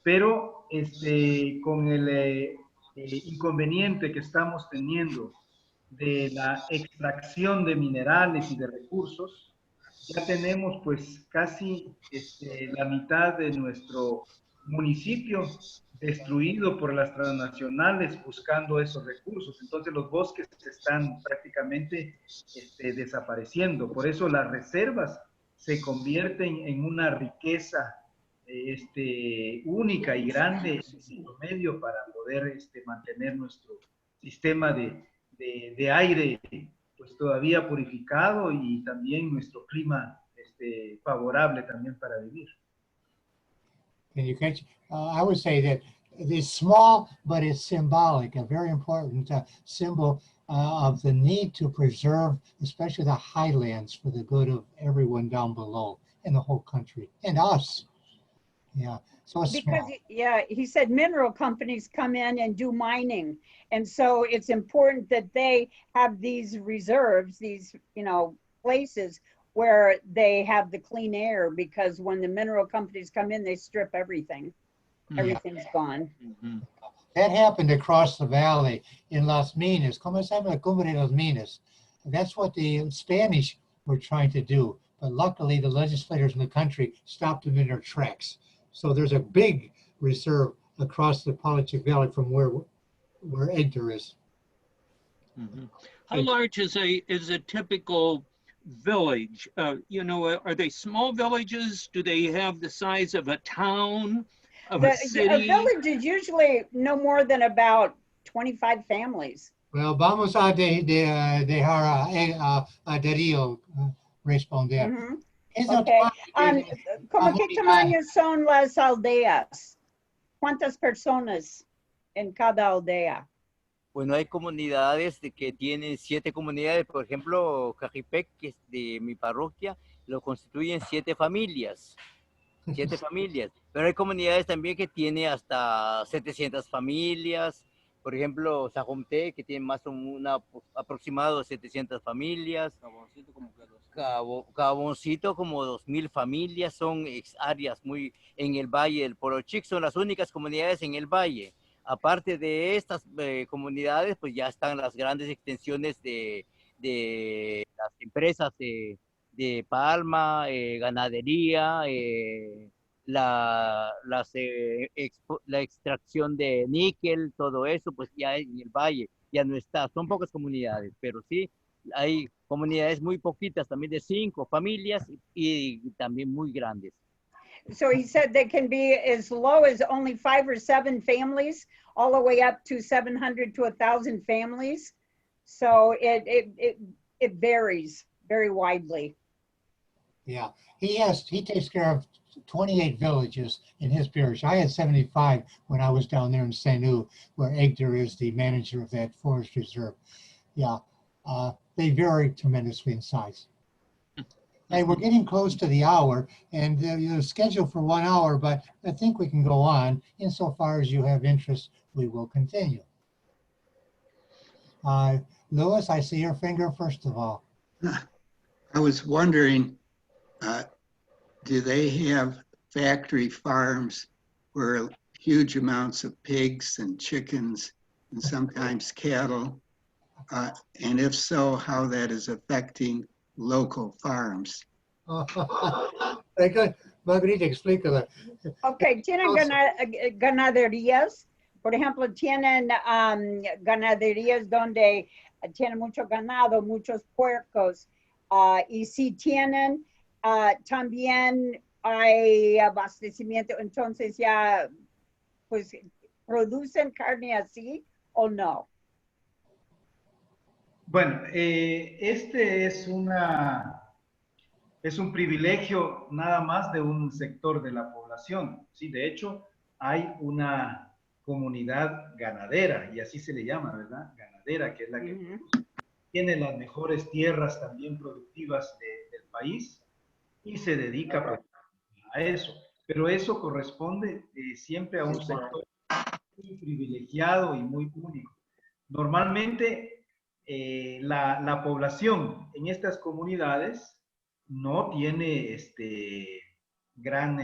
pero con el inconveniente que estamos teniendo de la extracción de minerales y de recursos, ya tenemos pues casi la mitad de nuestro municipio destruido por las transnacionales buscando esos recursos. Entonces los bosques están prácticamente desapareciendo. Por eso las reservas se convierten en una riqueza única y grande en nuestro medio para poder mantener nuestro sistema de aire pues todavía purificado y también nuestro clima favorable también para vivir. Can you catch? I would say that it's small, but it's symbolic, a very important symbol of the need to preserve, especially the highlands, for the good of everyone down below in the whole country and us. Yeah, so it's Because, small. yeah, he said mineral companies come in and do mining. And so it's important that they have these reserves, these, you know, places where they have the clean air, because when the mineral companies come in, they strip everything. Everything's gone. That happened across the valley in Las Minas. ¿Cómo se llama la Cumbre de las Minas? That's what the Spanish were trying to do. But luckily, the legislators in the country stopped them in their tracks. So there's a big reserve across the Politic Valley from where Edgar is. How large is a typical village? You know, are they small villages? Do they have the size of a town, of a city? A village is usually no more than about 25 families. Well, vamos a dejar a Dario responder. Okay. ¿Cómo qué tamaño son las aldeas? ¿Cuántas personas en cada aldea? Bueno, hay comunidades que tienen 7 comunidades. Por ejemplo, Cajipec, que es de mi parroquia, lo constituyen 7 familias. 7 familias. Pero hay comunidades también que tienen hasta 700 familias. Por ejemplo, Sajomte, que tiene más o menos aproximado de 700 familias. Caboncito como 2000 familias. Son áreas muy en el valle del Polo Chic. Son las únicas comunidades en el valle. Aparte de estas comunidades, pues ya están las grandes extensiones de las empresas de palma, ganadería, la extracción de níquel, todo eso, pues ya en el valle ya no está. Son pocas comunidades, pero sí hay comunidades muy poquitas, también de 5 familias y también muy grandes. So he said they can be as low as only 5 or 7 families, all the way up to 700 to 1,000 families. So it varies very widely. Yeah, he takes care of 28 villages in his parish. I had 75 when I was down there in Sanu, where Edgar is the manager of that forest reserve. Yeah, they vary tremendously in size. Hey, we're getting close to the hour, and you're scheduled for 1 hour, but I think we can go on. Insofar as you have interest, we will continue. Louis, I see your finger first of all. I was wondering, do they have factory farms where huge amounts of pigs and chickens and sometimes cattle? And if so, how that is affecting local farms? Margarita, explícala. Okay, tienen ganaderías. Por ejemplo, tienen ganaderías donde tienen mucho ganado, muchos puercos. Y si tienen, también hay abastecimiento. Entonces ya, pues, ¿producen carne así o no? Bueno, este es un privilegio nada más de un sector de la población. Sí, de hecho, hay una comunidad ganadera, y así se le llama, ¿verdad? Ganadera, que es la que tiene las mejores tierras también productivas del país y se dedica a eso. Pero eso corresponde siempre a un sector muy privilegiado y muy único. Normalmente, la población en estas comunidades no tiene gran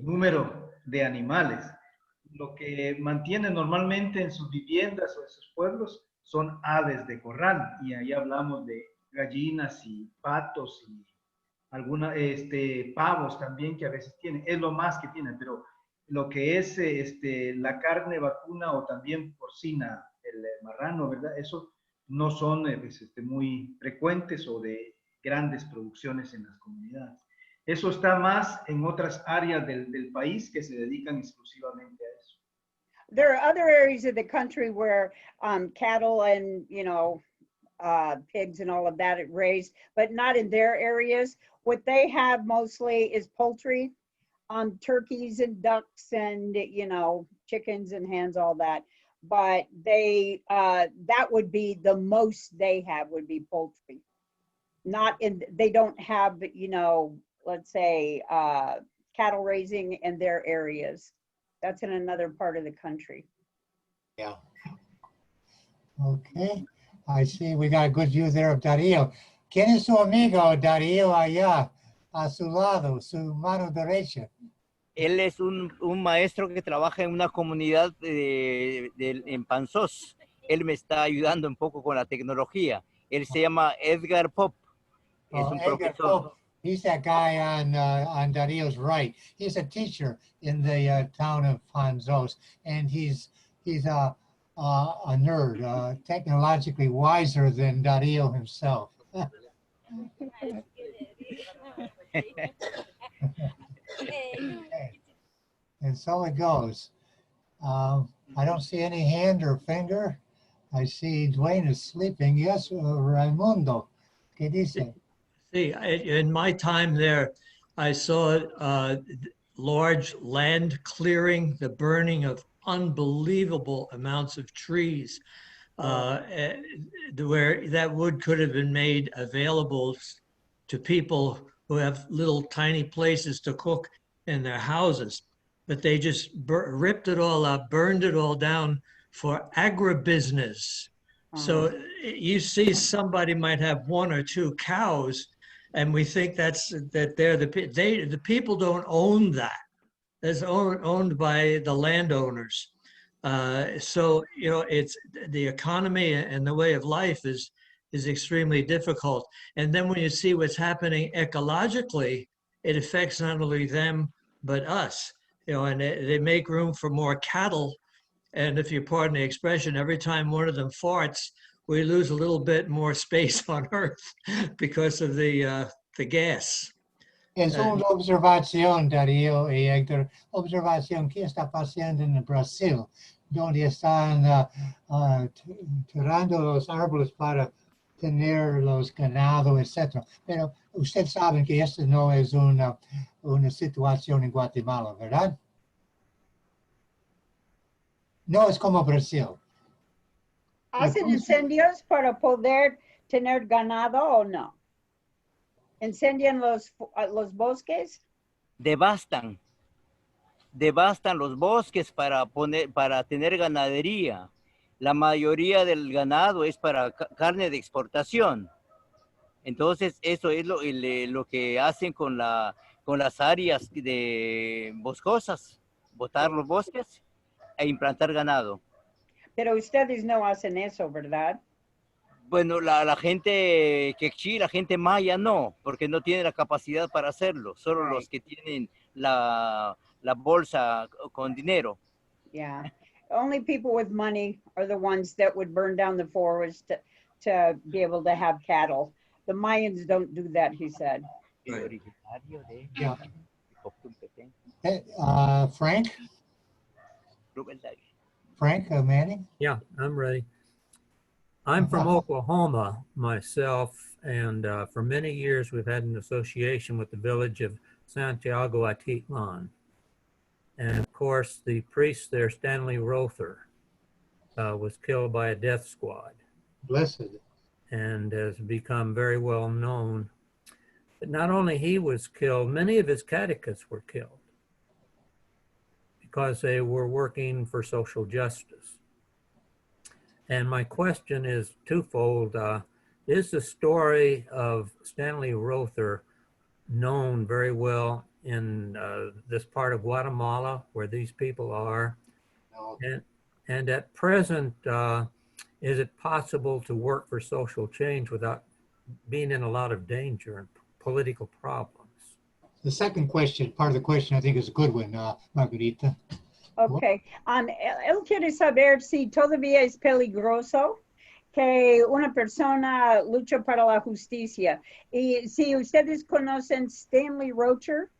número de animales. Lo que mantiene normalmente en sus viviendas o en sus pueblos son aves de corral, y ahí hablamos de gallinas y patos y pavos también, que a veces tienen. Es lo más que tienen, pero lo que es la carne vacuna o también porcina, el marrano, ¿verdad? Eso no son muy frecuentes o de grandes producciones en las comunidades. Eso está más en otras áreas del país que se dedican exclusivamente a eso. There are other areas of the country where cattle and, pigs and all of that are raised, but not in their areas. What they have mostly is poultry. turkeys and ducks and, you know, chickens and hens, all that. But they, that would be the most they have would be poultry. Not in, they don't have, you know, let's say, cattle raising in their areas. That's in another part of the country. Yeah. Okay. I see we got a good view there of Dario. ¿Quién es su amigo Dario allá a su lado, su mano derecha? Él es un maestro que trabaja en una comunidad en Panzós. Él me está ayudando un poco con la tecnología. Él se llama Edgar Pop. Es un Edgar profesor. Pope, he's that guy on Dario's right. He's a teacher in the town of Panzos, and he's a nerd, technologically wiser than Dario himself. And so it goes. I don't see any hand or finger. I see Dwayne is sleeping. Yes, Raimundo, ¿qué dice? See, in my time there, I saw large land clearing, the burning of unbelievable amounts of trees, where that wood could have been made available to people who have little tiny places to cook in their houses. But they just ripped it all up, burned it all down for agribusiness. So you see somebody might have 1 or 2 cows, and we think that they're the people don't own that. It's owned by the landowners. So, you know, it's the economy and the way of life is extremely difficult. And then when you see what's happening ecologically, it affects not only them, but us, you know, and they make room for more cattle. And if you pardon the expression, every time one of them farts, we lose a little bit more space on Earth because of the gas. Es una observación, Dario y Edgar, observación que está pasando en Brasil, donde están tirando los árboles para tener los ganados, etc. Pero ustedes saben que esto no es una situación en Guatemala, ¿verdad? No es como Brasil. ¿Hacen incendios para poder tener ganado o no? ¿Incendian los bosques? Devastan los bosques para tener ganadería. La mayoría del ganado es para carne de exportación. Entonces, eso es lo que hacen con las áreas boscosas, botar los bosques e implantar ganado. Pero ustedes no hacen eso, ¿verdad? Bueno, la gente quechí, la gente maya no, porque no tiene la capacidad para hacerlo. Solo los que tienen la bolsa con dinero. Yeah. Only people with money are the ones that would burn down the forest to be able to have cattle. The Mayans don't do that, he said. Right. Yeah. Frank? Frank Manning? Yeah, I'm ready. I'm from Oklahoma myself, and for many years we've had an association with the village of Santiago Atitlan. And of course, the priest there, Stanley Rother, was killed by a death squad. Blessed. And has become very well known. But not only he was killed, many of his catechists were killed because they were working for social justice. And my question is twofold. Is the story of Stanley Rother known very well in this part of Guatemala where these people are? No. And at present, is it possible to work for social change without being in a lot of danger and political problems? The second question, part of the question, I think is a good one, Margarita. Okay. Él quiere saber si todavía es peligroso que una persona lucha para la justicia. Y si ustedes conocen Stanley Rother,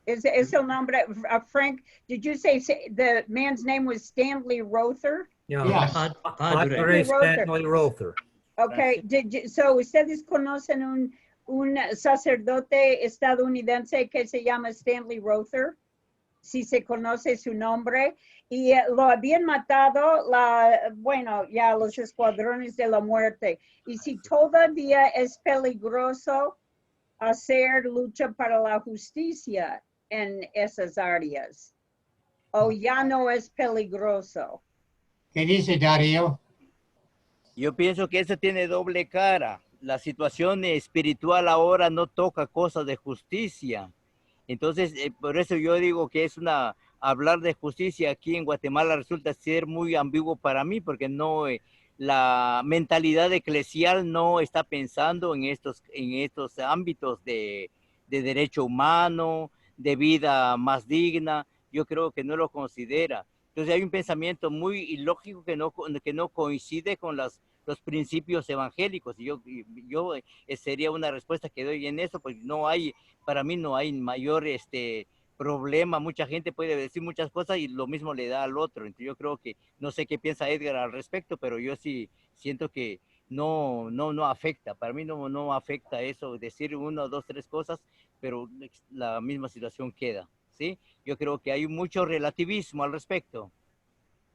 es el nombre, Frank, did you say the man's name was Stanley Rother? Yeah, Yes. Padre Stanley Rother. Okay, so ustedes conocen un sacerdote estadounidense que se llama Stanley Rother, si se conoce su nombre, y lo habían matado, bueno, ya los escuadrones de la muerte. Y si todavía es peligroso hacer lucha para la justicia en esas áreas, o ya no es peligroso. ¿Qué dice Dario? Yo pienso que eso tiene doble cara. La situación espiritual ahora no toca cosas de justicia. Entonces, por eso yo digo que hablar de justicia aquí en Guatemala resulta ser muy ambiguo para mí, porque no, la mentalidad eclesial no está pensando en estos ámbitos de derecho humano, de vida más digna. Yo creo que no lo considera. Entonces hay un pensamiento muy ilógico que no coincide con los principios evangélicos. Yo sería una respuesta que doy en eso, pues para mí no hay mayor problema. Mucha gente puede decir muchas cosas y lo mismo le da al otro. Entonces yo creo que, no sé qué piensa Edgar al respecto, pero yo sí siento que no afecta. Para mí no afecta eso, decir una, dos, tres cosas, pero la misma situación queda, ¿sí? Yo creo que hay mucho relativismo al respecto.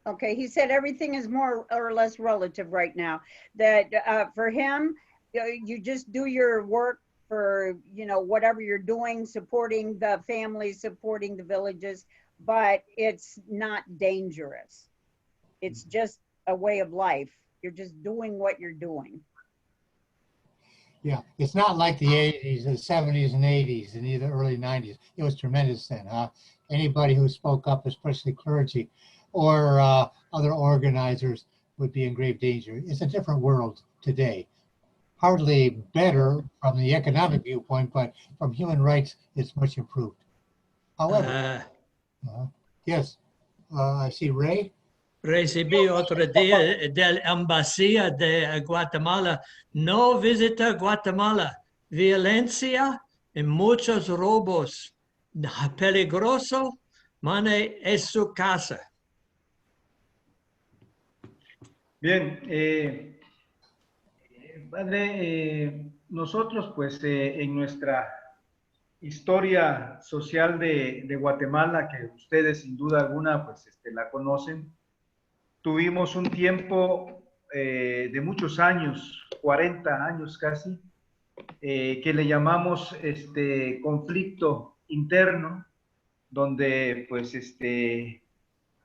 Okay, he said everything is more or less relative right now. That for him, you just do your work for, whatever you're doing, supporting the families, supporting the villages, but it's not dangerous. It's just a way of life. You're just doing what you're doing. Yeah, it's not like the 80s, the 70s and 80s and the early 90s. It was tremendous then, huh? Anybody who spoke up, especially clergy or other organizers, would be in grave danger. It's a different world today. Hardly better from the economic viewpoint, but from human rights, it's much improved. However, yes, I see Ray. Recibí otro día del embajada de Guatemala. No visita Guatemala. Violencia y muchos robos. Peligroso. Mane es su casa. Bien, padre, nosotros pues en nuestra historia social de Guatemala, que ustedes sin duda alguna pues la conocen, tuvimos un tiempo de muchos años, 40 años casi, que le llamamos conflicto interno, donde pues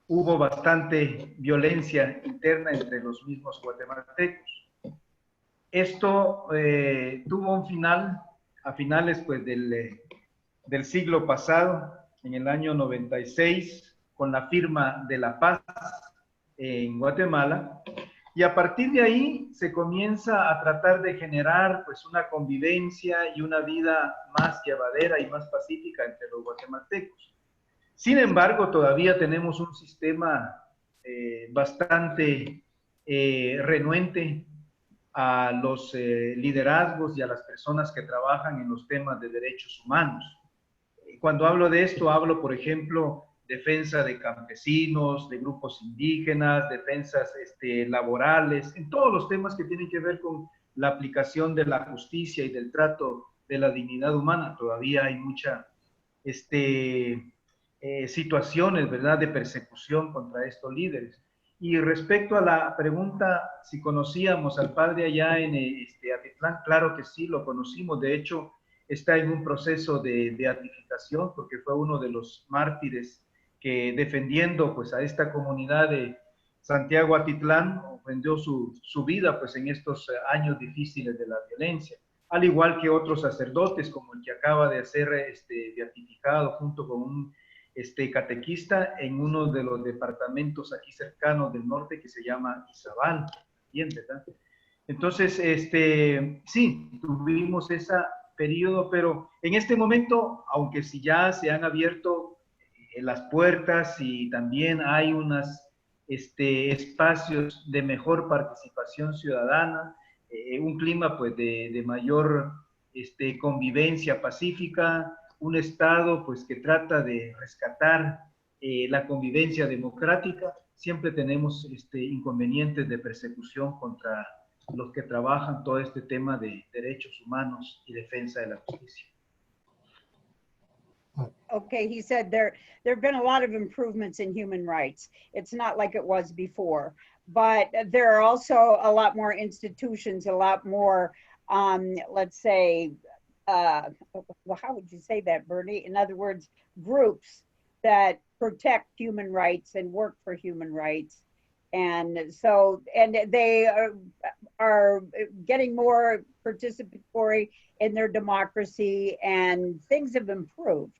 hubo bastante violencia interna entre los mismos guatemaltecos. Esto tuvo un final a finales pues del siglo pasado, en el año 96, con la firma de la paz en Guatemala, y a partir de ahí se comienza a tratar de generar pues una convivencia y una vida más llevadera y más pacífica entre los guatemaltecos. Sin embargo, todavía tenemos un sistema bastante renuente a los liderazgos y a las personas que trabajan en los temas de derechos humanos. Cuando hablo de esto, hablo, por ejemplo, defensa de campesinos, de grupos indígenas, defensas laborales, en todos los temas que tienen que ver con la aplicación de la justicia y del trato de la dignidad humana. Todavía hay mucha situaciones, ¿verdad?, de persecución contra estos líderes. Y respecto a la pregunta si conocíamos al padre allá en Atitlán, claro que sí, lo conocimos. De hecho, está en un proceso de beatificación porque fue uno de los mártires que, defendiendo pues a esta comunidad de Santiago Atitlán, ofrendió su vida pues en estos años difíciles de la violencia, al igual que otros sacerdotes como el que acaba de ser beatificado junto con un catequista en uno de los departamentos aquí cercanos del norte que se llama Izabal, bien, ¿verdad? Entonces, sí, tuvimos ese periodo, pero en este momento, aunque sí ya se han abierto las puertas y también hay unos espacios de mejor participación ciudadana, un clima pues de mayor convivencia pacífica, un Estado pues que trata de rescatar la convivencia democrática, siempre tenemos inconvenientes de persecución contra los que trabajan todo este tema de derechos humanos y defensa de la justicia. Okay, he said there have been a lot of improvements in human rights. It's not like it was before, but there are also a lot more institutions, a lot more, let's say, well, how would you say that, Bernie? In other words, groups that protect human rights and work for human rights. And so, and they are getting more participatory in their democracy, and things have improved.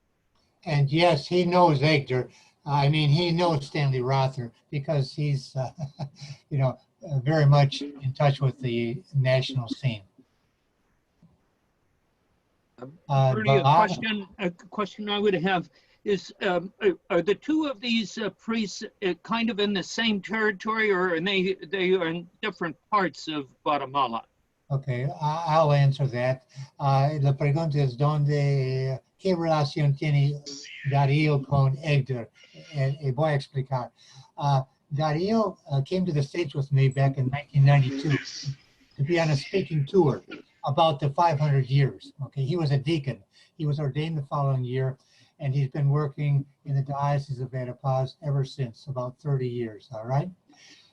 And yes, he knows Edgar. I mean, he knows Stanley Rother because he's, you know, very much in touch with the national scene. Bernie, a question I would have is, are the two of these priests kind of in the same territory, or are they are in different parts of Guatemala? Okay, I'll answer that. La pregunta es ¿qué relación tiene Dario con Edgar? Voy a explicar. Dario came to the States with me back in 1992 to be on a speaking tour about the 500 years. Okay, he was a deacon. He was ordained the following year, and he's been working in the Diocese of Verapaz ever since, about 30 years, all right?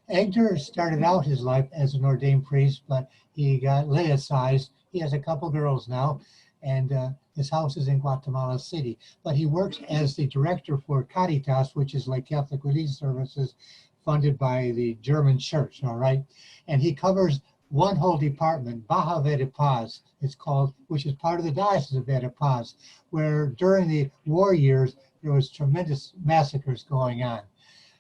Edgar started out his life as an ordained priest, but he got laicized. He has a couple girls now, and his house is in Guatemala City. But he works as the director for Caritas, which is like Catholic relief services funded by the German church, all right? And he covers one whole department, Baja Verapaz, it's called, which is part of the Diocese of Verapaz, where during the war years, there was tremendous massacres going on.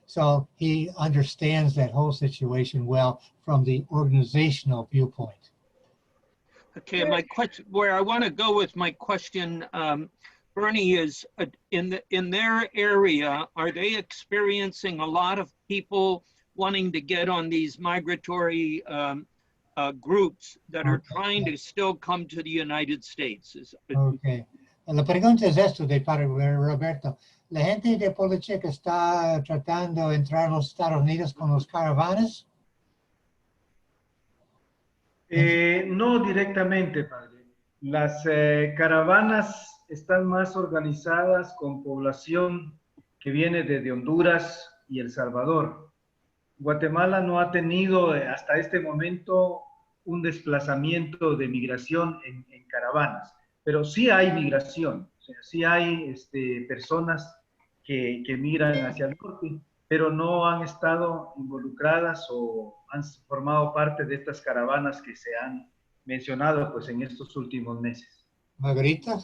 So he understands that whole situation well from the organizational viewpoint. Okay, my question, where I want to go with my question, Bernie, is in their area, are they experiencing a lot of people wanting to get on these migratory groups that are trying to still come to the United States? Okay. La pregunta es esto de para Roberto. ¿La gente de Polochic está tratando de entrar a los Estados Unidos con los caravanas? No directamente, padre. Las caravanas están más organizadas con población que viene desde Honduras y El Salvador. Guatemala no ha tenido hasta este momento un desplazamiento de migración en caravanas, pero sí hay migración, o sea, sí hay personas que migran hacia el norte, pero no han estado involucradas o han formado parte de estas caravanas que se han mencionado pues en estos últimos meses. Margarita?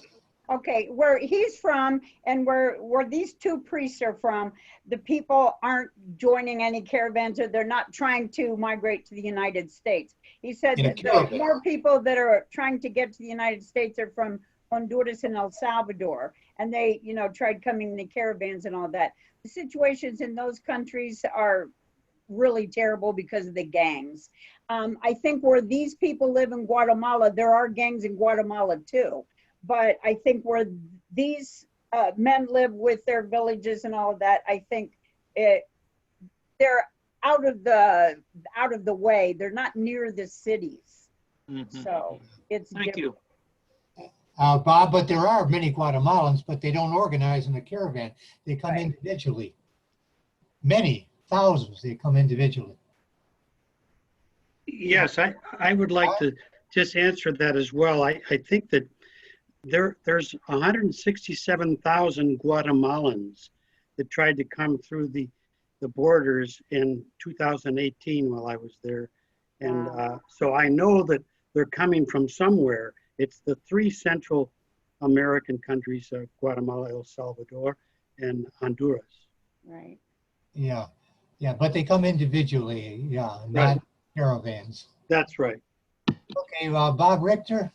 Okay, where he's from and where these two priests are from, the people aren't joining any caravans, or they're not trying to migrate to the United States. He said that the more people that are trying to get to the United States are from Honduras and El Salvador, and they, you know, tried coming in the caravans and all that. The situations in those countries are really terrible because of the gangs. I think where these people live in Guatemala, there are gangs in Guatemala too. But I think where these men live with their villages and all of that, I think they're out of the way. They're not near the cities. Mm-hmm. So it's Thank you. Bob, but there are many Guatemalans, but they don't organize in a caravan. They come individually. Many, thousands, they come individually. Yes, I would like to just answer that as well. I think that there's 167,000 Guatemalans that tried to come through the borders in 2018 while I was there. And so I know that they're coming from somewhere. It's the three Central American countries, Guatemala, El Salvador, and Honduras. Right. Yeah, but they come individually, not caravans. That's right. Okay, Bob Richter?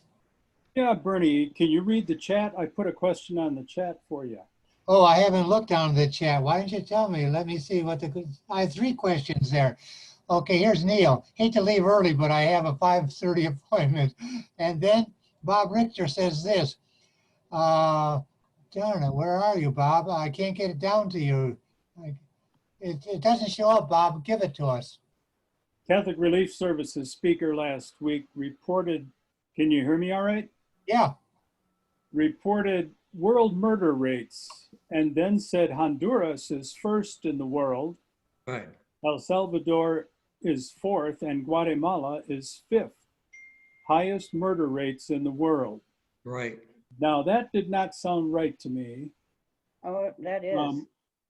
Yeah, Bernie, can you read the chat? I put a question on the chat for you. Oh, I haven't looked down the chat. Why don't you tell me? Let me see I have 3 questions there. Okay, here's Neil. Hate to leave early, but I have a 5:30 appointment. And then Bob Richter says this. Darn it, where are you, Bob? I can't get it down to you. It doesn't show up, Bob. Give it to us. Catholic Relief Services speaker last week reported, can you hear me all right? Yeah. Reported world murder rates and then said Honduras is first in the world. Right. El Salvador is fourth and Guatemala is fifth. Highest murder rates in the world. Right. Now that did not sound right to me. Oh, that is.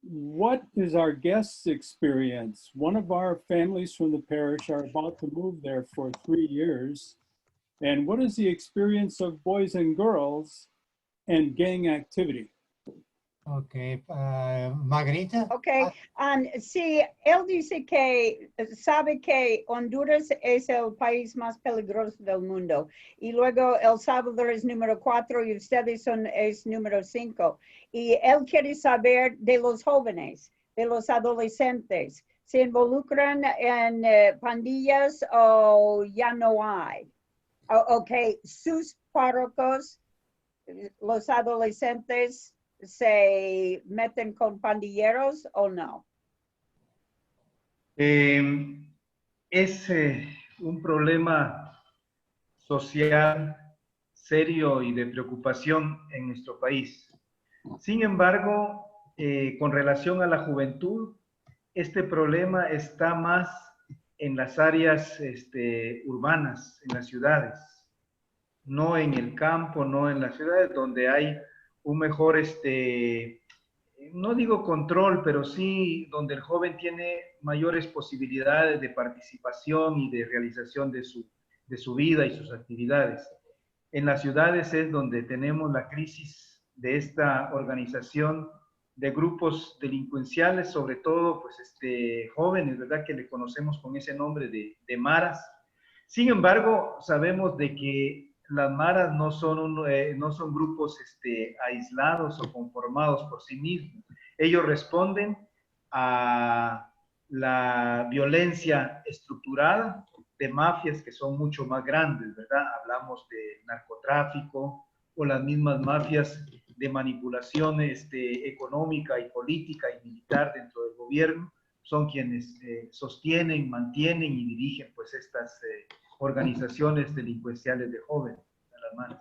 What is our guest's experience? One of our families from the parish are about to move there for 3 years. And what is the experience of boys and girls and gang activity? Okay, Margarita. Okay, sí, él dice que sabe que Honduras es el país más peligroso del mundo y luego El Salvador es número 4 y ustedes es número 5. Y él quiere saber de los jóvenes, de los adolescentes, ¿se involucran en pandillas o ya no hay? Okay, sus párrocos, los adolescentes, ¿se meten con pandilleros o no? Es un problema social serio y de preocupación en nuestro país. Sin embargo, con relación a la juventud, este problema está más en las áreas urbanas, en las ciudades, no en el campo, no en las ciudades donde hay un mejor, no digo control, pero sí donde el joven tiene mayores posibilidades de participación y de realización de su vida y sus actividades. En las ciudades es donde tenemos la crisis de esta organización de grupos delincuenciales, sobre todo pues jóvenes, ¿verdad? Que le conocemos con ese nombre de maras. Sin embargo, sabemos de que las maras no son grupos aislados o conformados por sí mismos. Ellos responden a la violencia estructurada de mafias que son mucho más grandes, ¿verdad? Hablamos de narcotráfico o las mismas mafias de manipulación económica y política y militar dentro del gobierno, son quienes sostienen, mantienen y dirigen pues estas organizaciones delincuenciales de jóvenes, de las manos.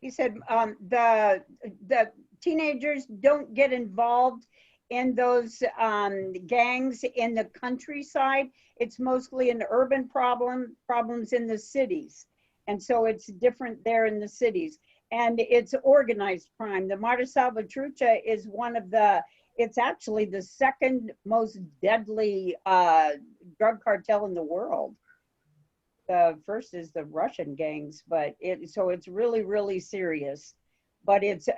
He said the teenagers don't get involved in those gangs in the countryside. It's mostly an urban problems in the cities. And so it's different there in the cities. And it's organized crime. The Mara Salvatrucha is one of it's actually the second most deadly drug cartel in the world. The first is the Russian gangs, but so it's really, really serious. But it's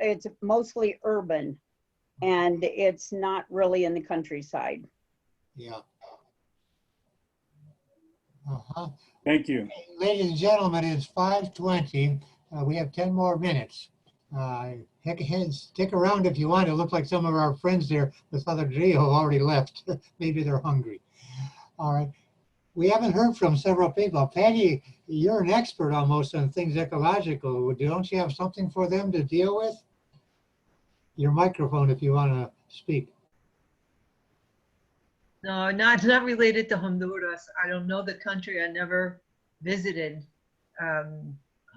mostly urban, and it's not really in the countryside. Yeah. Thank you. Ladies and gentlemen, it's 5:20. We have 10 more minutes. Stick around if you want. It looks like some of our friends there with Father Dario have already left. Maybe they're hungry. All right. We haven't heard from several people. Patty, you're an expert almost on things ecological. Don't you have something for them to deal with? Your microphone if you want to speak. No, not related to Honduras. I don't know the country. I never visited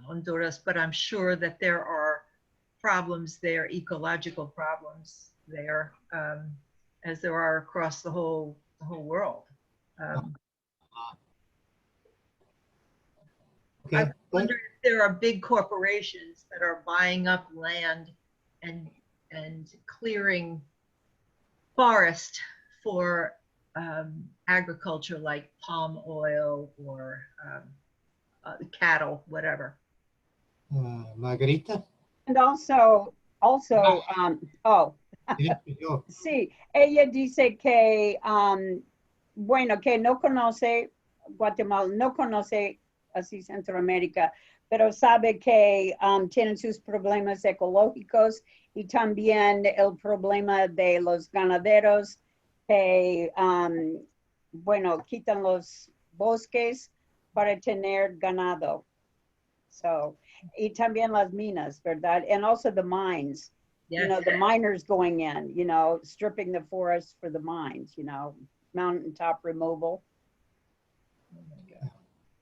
Honduras, but I'm sure that there are problems there, ecological problems there, as there are across the whole world. Okay. I wonder if there are big corporations that are buying up land and clearing forest for agriculture, like palm oil or cattle, whatever. Margarita. And also, sí, ella dice que, bueno, que no conoce Guatemala, no conoce así Centroamérica, pero sabe que tienen sus problemas ecológicos y también el problema de los ganaderos que, bueno, quitan los bosques para tener ganado. So, y también las minas, ¿verdad? And also the mines, yes. You know, the miners going in, you know, stripping the forest for the mines, you know, mountaintop removal.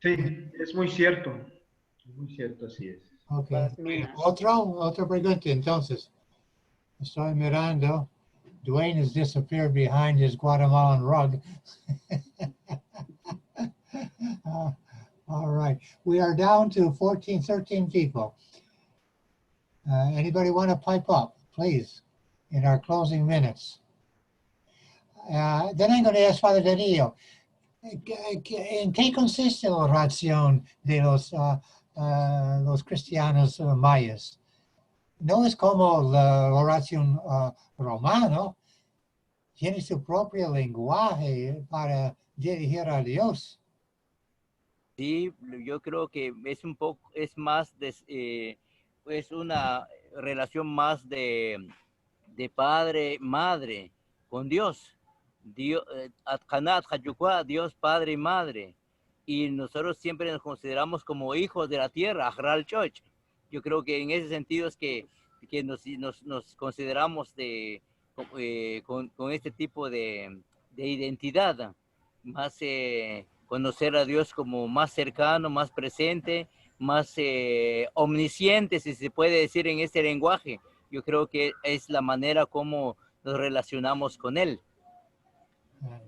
Sí, es muy cierto. Muy cierto, así es. Ok. Las minas. Otra pregunta entonces. Estoy mirando. Dwayne has disappeared behind his Guatemalan rug. All right. We are down to 13 people. Anybody want to pipe up, please, in our closing minutes? Then I'm going to ask Father Dario, ¿en qué consiste la oración de los cristianos mayas? No es como la oración romana, tiene su propio lenguaje para dirigir a Dios. Sí, yo creo que es un poco, es más, es una relación más de padre-madre con Dios. Dios, Dios Padre y Madre. Y nosotros siempre nos consideramos como hijos de la tierra, Ajral Church. Yo creo que en ese sentido es que nos consideramos con este tipo de identidad, más conocer a Dios como más cercano, más presente, más omnisciente, si se puede decir en este lenguaje. Yo creo que es la manera como nos relacionamos con Él.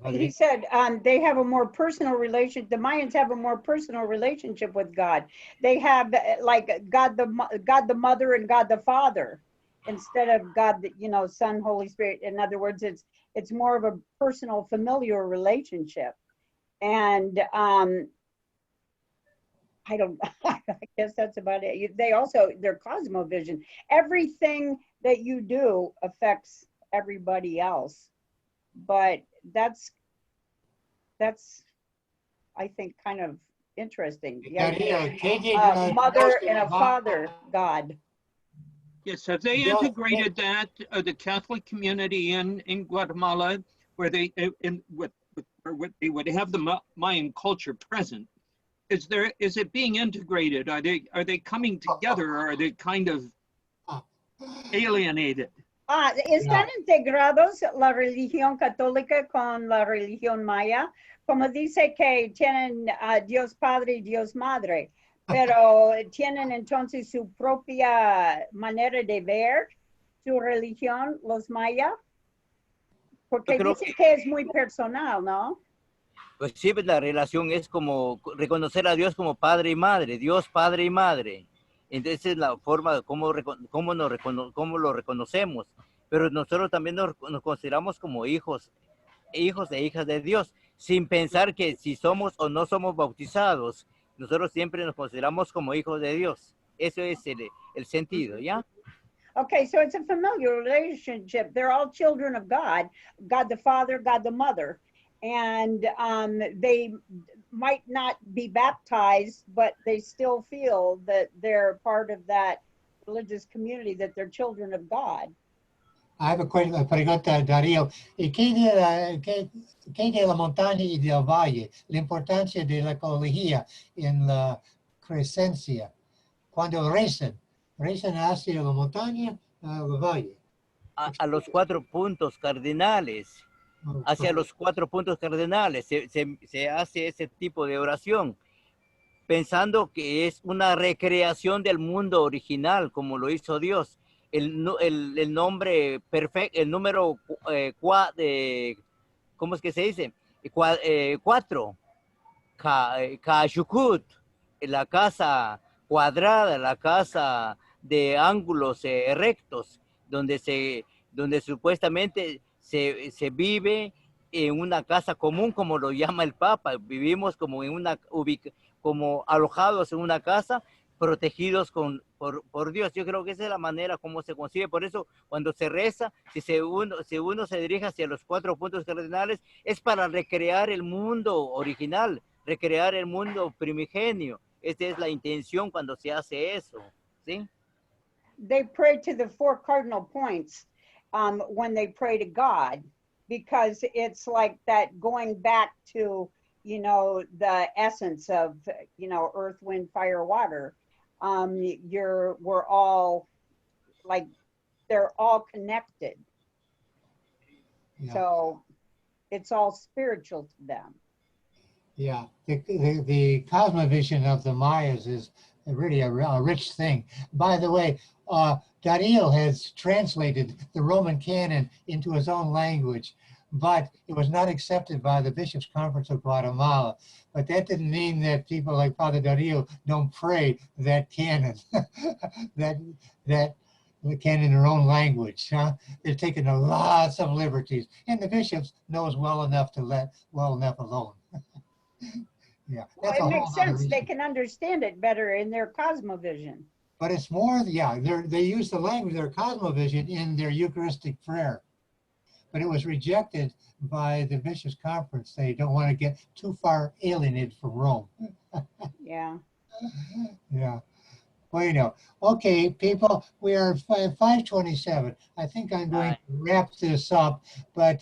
He said they have a more personal relation. The Mayans have a more personal relationship with God. They have like God the Mother and God the Father, instead of God the Son, Holy Spirit. In other words, it's more of a personal, familiar relationship. And I guess that's about it. They also, their cosmovision, everything that you do affects everybody else. But that's I think kind of interesting. A mother and a father God. Yes, have they integrated that, the Catholic community in Guatemala, where they they would have the Mayan culture present? Is it being integrated? Are they coming together, or are they kind of alienated? Están integrados la religión católica con la religión maya, como dice que tienen Dios Padre y Dios Madre, pero tienen entonces su propia manera de ver su religión, los mayas, porque dice que es muy personal, ¿no? Pues sí, la relación es como reconocer a Dios como Padre y Madre, Dios Padre y Madre. Entonces es la forma de cómo lo reconocemos. Pero nosotros también nos consideramos como hijos e hijas de Dios, sin pensar que si somos o no somos bautizados. Nosotros siempre nos consideramos como hijos de Dios. Eso es el sentido, ¿ya? Okay, so it's a familiar relationship. They're all children of God, God the Father, God the Mother. And they might not be baptized, but they still feel that they're part of that religious community, that they're children of God. I have a pregunta, Dario. ¿Y qué de la montaña y del valle? La importancia de la ecología en la crecencia. Cuando rezan hacia la montaña, al valle. A los 4 puntos cardinales. Hacia los 4 puntos cardinales se hace ese tipo de oración, pensando que es una recreación del mundo original, como lo hizo Dios. El nombre perfecto, el número ¿cómo es que se dice? 4, Kashukut, la casa cuadrada, la casa de ángulos rectos, donde supuestamente se vive en una casa común, como lo llama el Papa. Vivimos como como alojados en una casa, protegidos por Dios. Yo creo que esa es la manera como se concibe. Por eso, cuando se reza, si uno se dirige hacia los 4 puntos cardinales, es para recrear el mundo original, recrear el mundo primigenio. Esta es la intención cuando se hace eso, ¿sí? They pray to the 4 cardinal points when they pray to God, because it's like that going back to, the essence of, earth, wind, fire, water. We're all like, they're all connected. Yeah. So it's all spiritual to them. Yeah, the cosmovision of the Mayas is really a rich thing. By the way, Dario has translated the Roman canon into his own language, but it was not accepted by the Bishops' Conference of Guatemala. But that didn't mean that people like Father Dario don't pray that canon, that the canon in their own language. They're taking lots of liberties, and the bishops knows well enough to let well enough alone. Yeah, Well, that's a it whole makes other sense. They issue. can understand it better in their cosmovision. But it's more, yeah, they use the language, their cosmovision in their Eucharistic prayer. But it was rejected by the Bishops' Conference. They don't want to get too far alienated from Rome. Yeah. Yeah. Bueno. Okay, people, we are 5:27. I think I'm going to wrap this up, but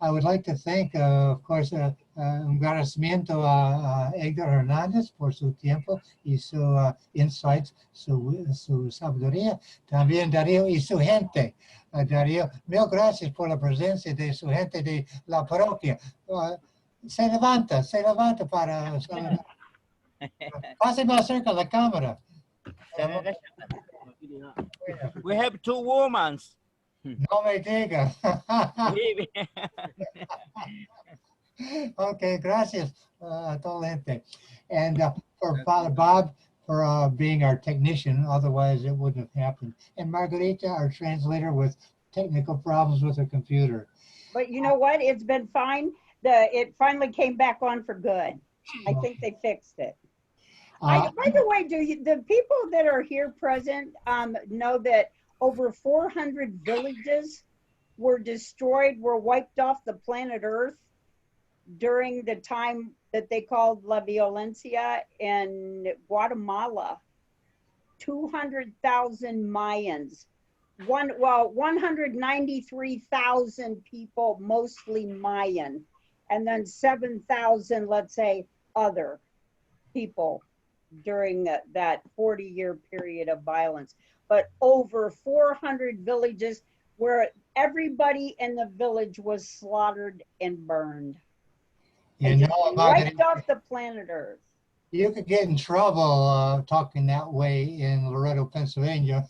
I would like to thank, of course, un agradecimiento a Edgar Hernandez por su tiempo y su insights, su sabiduría. También Dario y su gente. Dario, mil gracias por la presencia de su gente de la parroquia. Se levanta para... Pase más cerca la cámara. We have 2 women. No me diga. Okay, gracias a toda la gente. And for Father Bob for being our technician, otherwise it wouldn't have happened. And Margarita, our translator with technical problems with her computer. But you know what? It's been fine. It finally came back on for good. I think they fixed it. By the way, the people that are here present know that over 400 villages were destroyed, were wiped off the planet Earth during the time that they called La Violencia in Guatemala. 200,000 Mayans. 193,000 people, mostly Mayan, and then 7,000, let's say, other people during that 40-year period of violence. But over 400 villages where everybody in the village was slaughtered and burned. You know, wiped off the planet Earth. You could get in trouble talking that way in Loretto, Pennsylvania.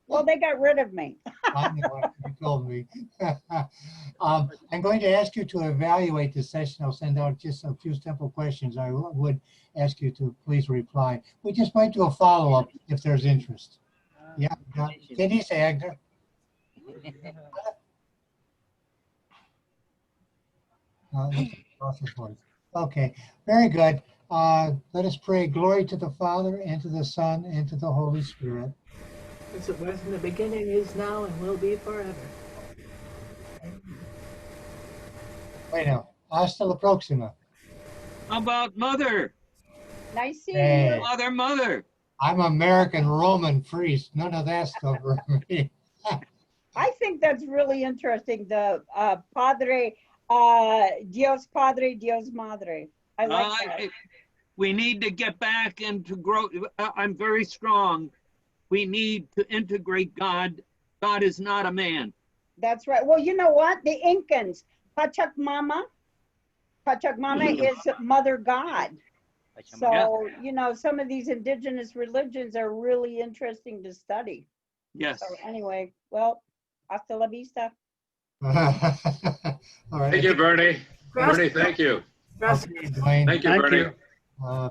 Well, they got rid of me. I know what you told me. I'm going to ask you to evaluate this session. I'll send out just a few simple questions. I would ask you to please reply. We just might do a follow-up if there's interest. Yeah, ¿qué dice, Edgar? Okay, very good. Let us pray. Glory to the Father, and to the Son, and to the Holy Spirit. As it was in the beginning, is now, and will be forever. Bueno, hasta la próxima. How about Mother? Nice seeing you. Mother. I'm American Roman priest. None of that stuff for me. I think that's really interesting. The Padre, Dios Padre, Dios Madre. I like that. We need to get back into growth. I'm very strong. We need to integrate God. God is not a man. That's right. Well, you know what? The Incans, Pachacmama is Mother God. So, you know, some of these indigenous religions are really interesting to study. Yes. So anyway, well, hasta la vista. All right. Thank you, Bernie. Bernie, thank you. Okay, Dwayne. Thank you, Bernie.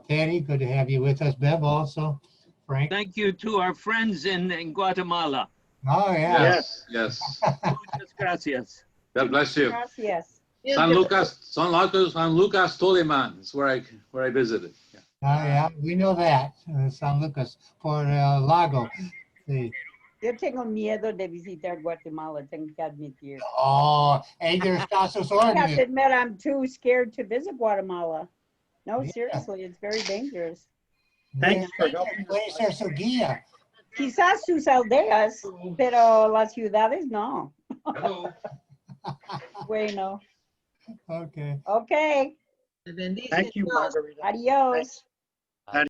Patty, good to have you with us. Bev also. Frank. Thank you to our friends in Guatemala. Oh, yeah. Yes. Muchas gracias. God bless you. Gracias. San Lucas Toliman is where I visited. Yeah. Oh, yeah, we know that. San Lucas por Lago. Sí. Yo tengo miedo de visitar Guatemala, tengo que admitir. Oh, Edgar está a sus I have to órdenes. admit, I'm too scared to visit Guatemala. No, seriously, it's very dangerous. Thanks for helping. Puede ser su guía. Quizás sus aldeas, pero las ciudades no. Bueno. Okay. Okay. Thank you, Margarita. Adios.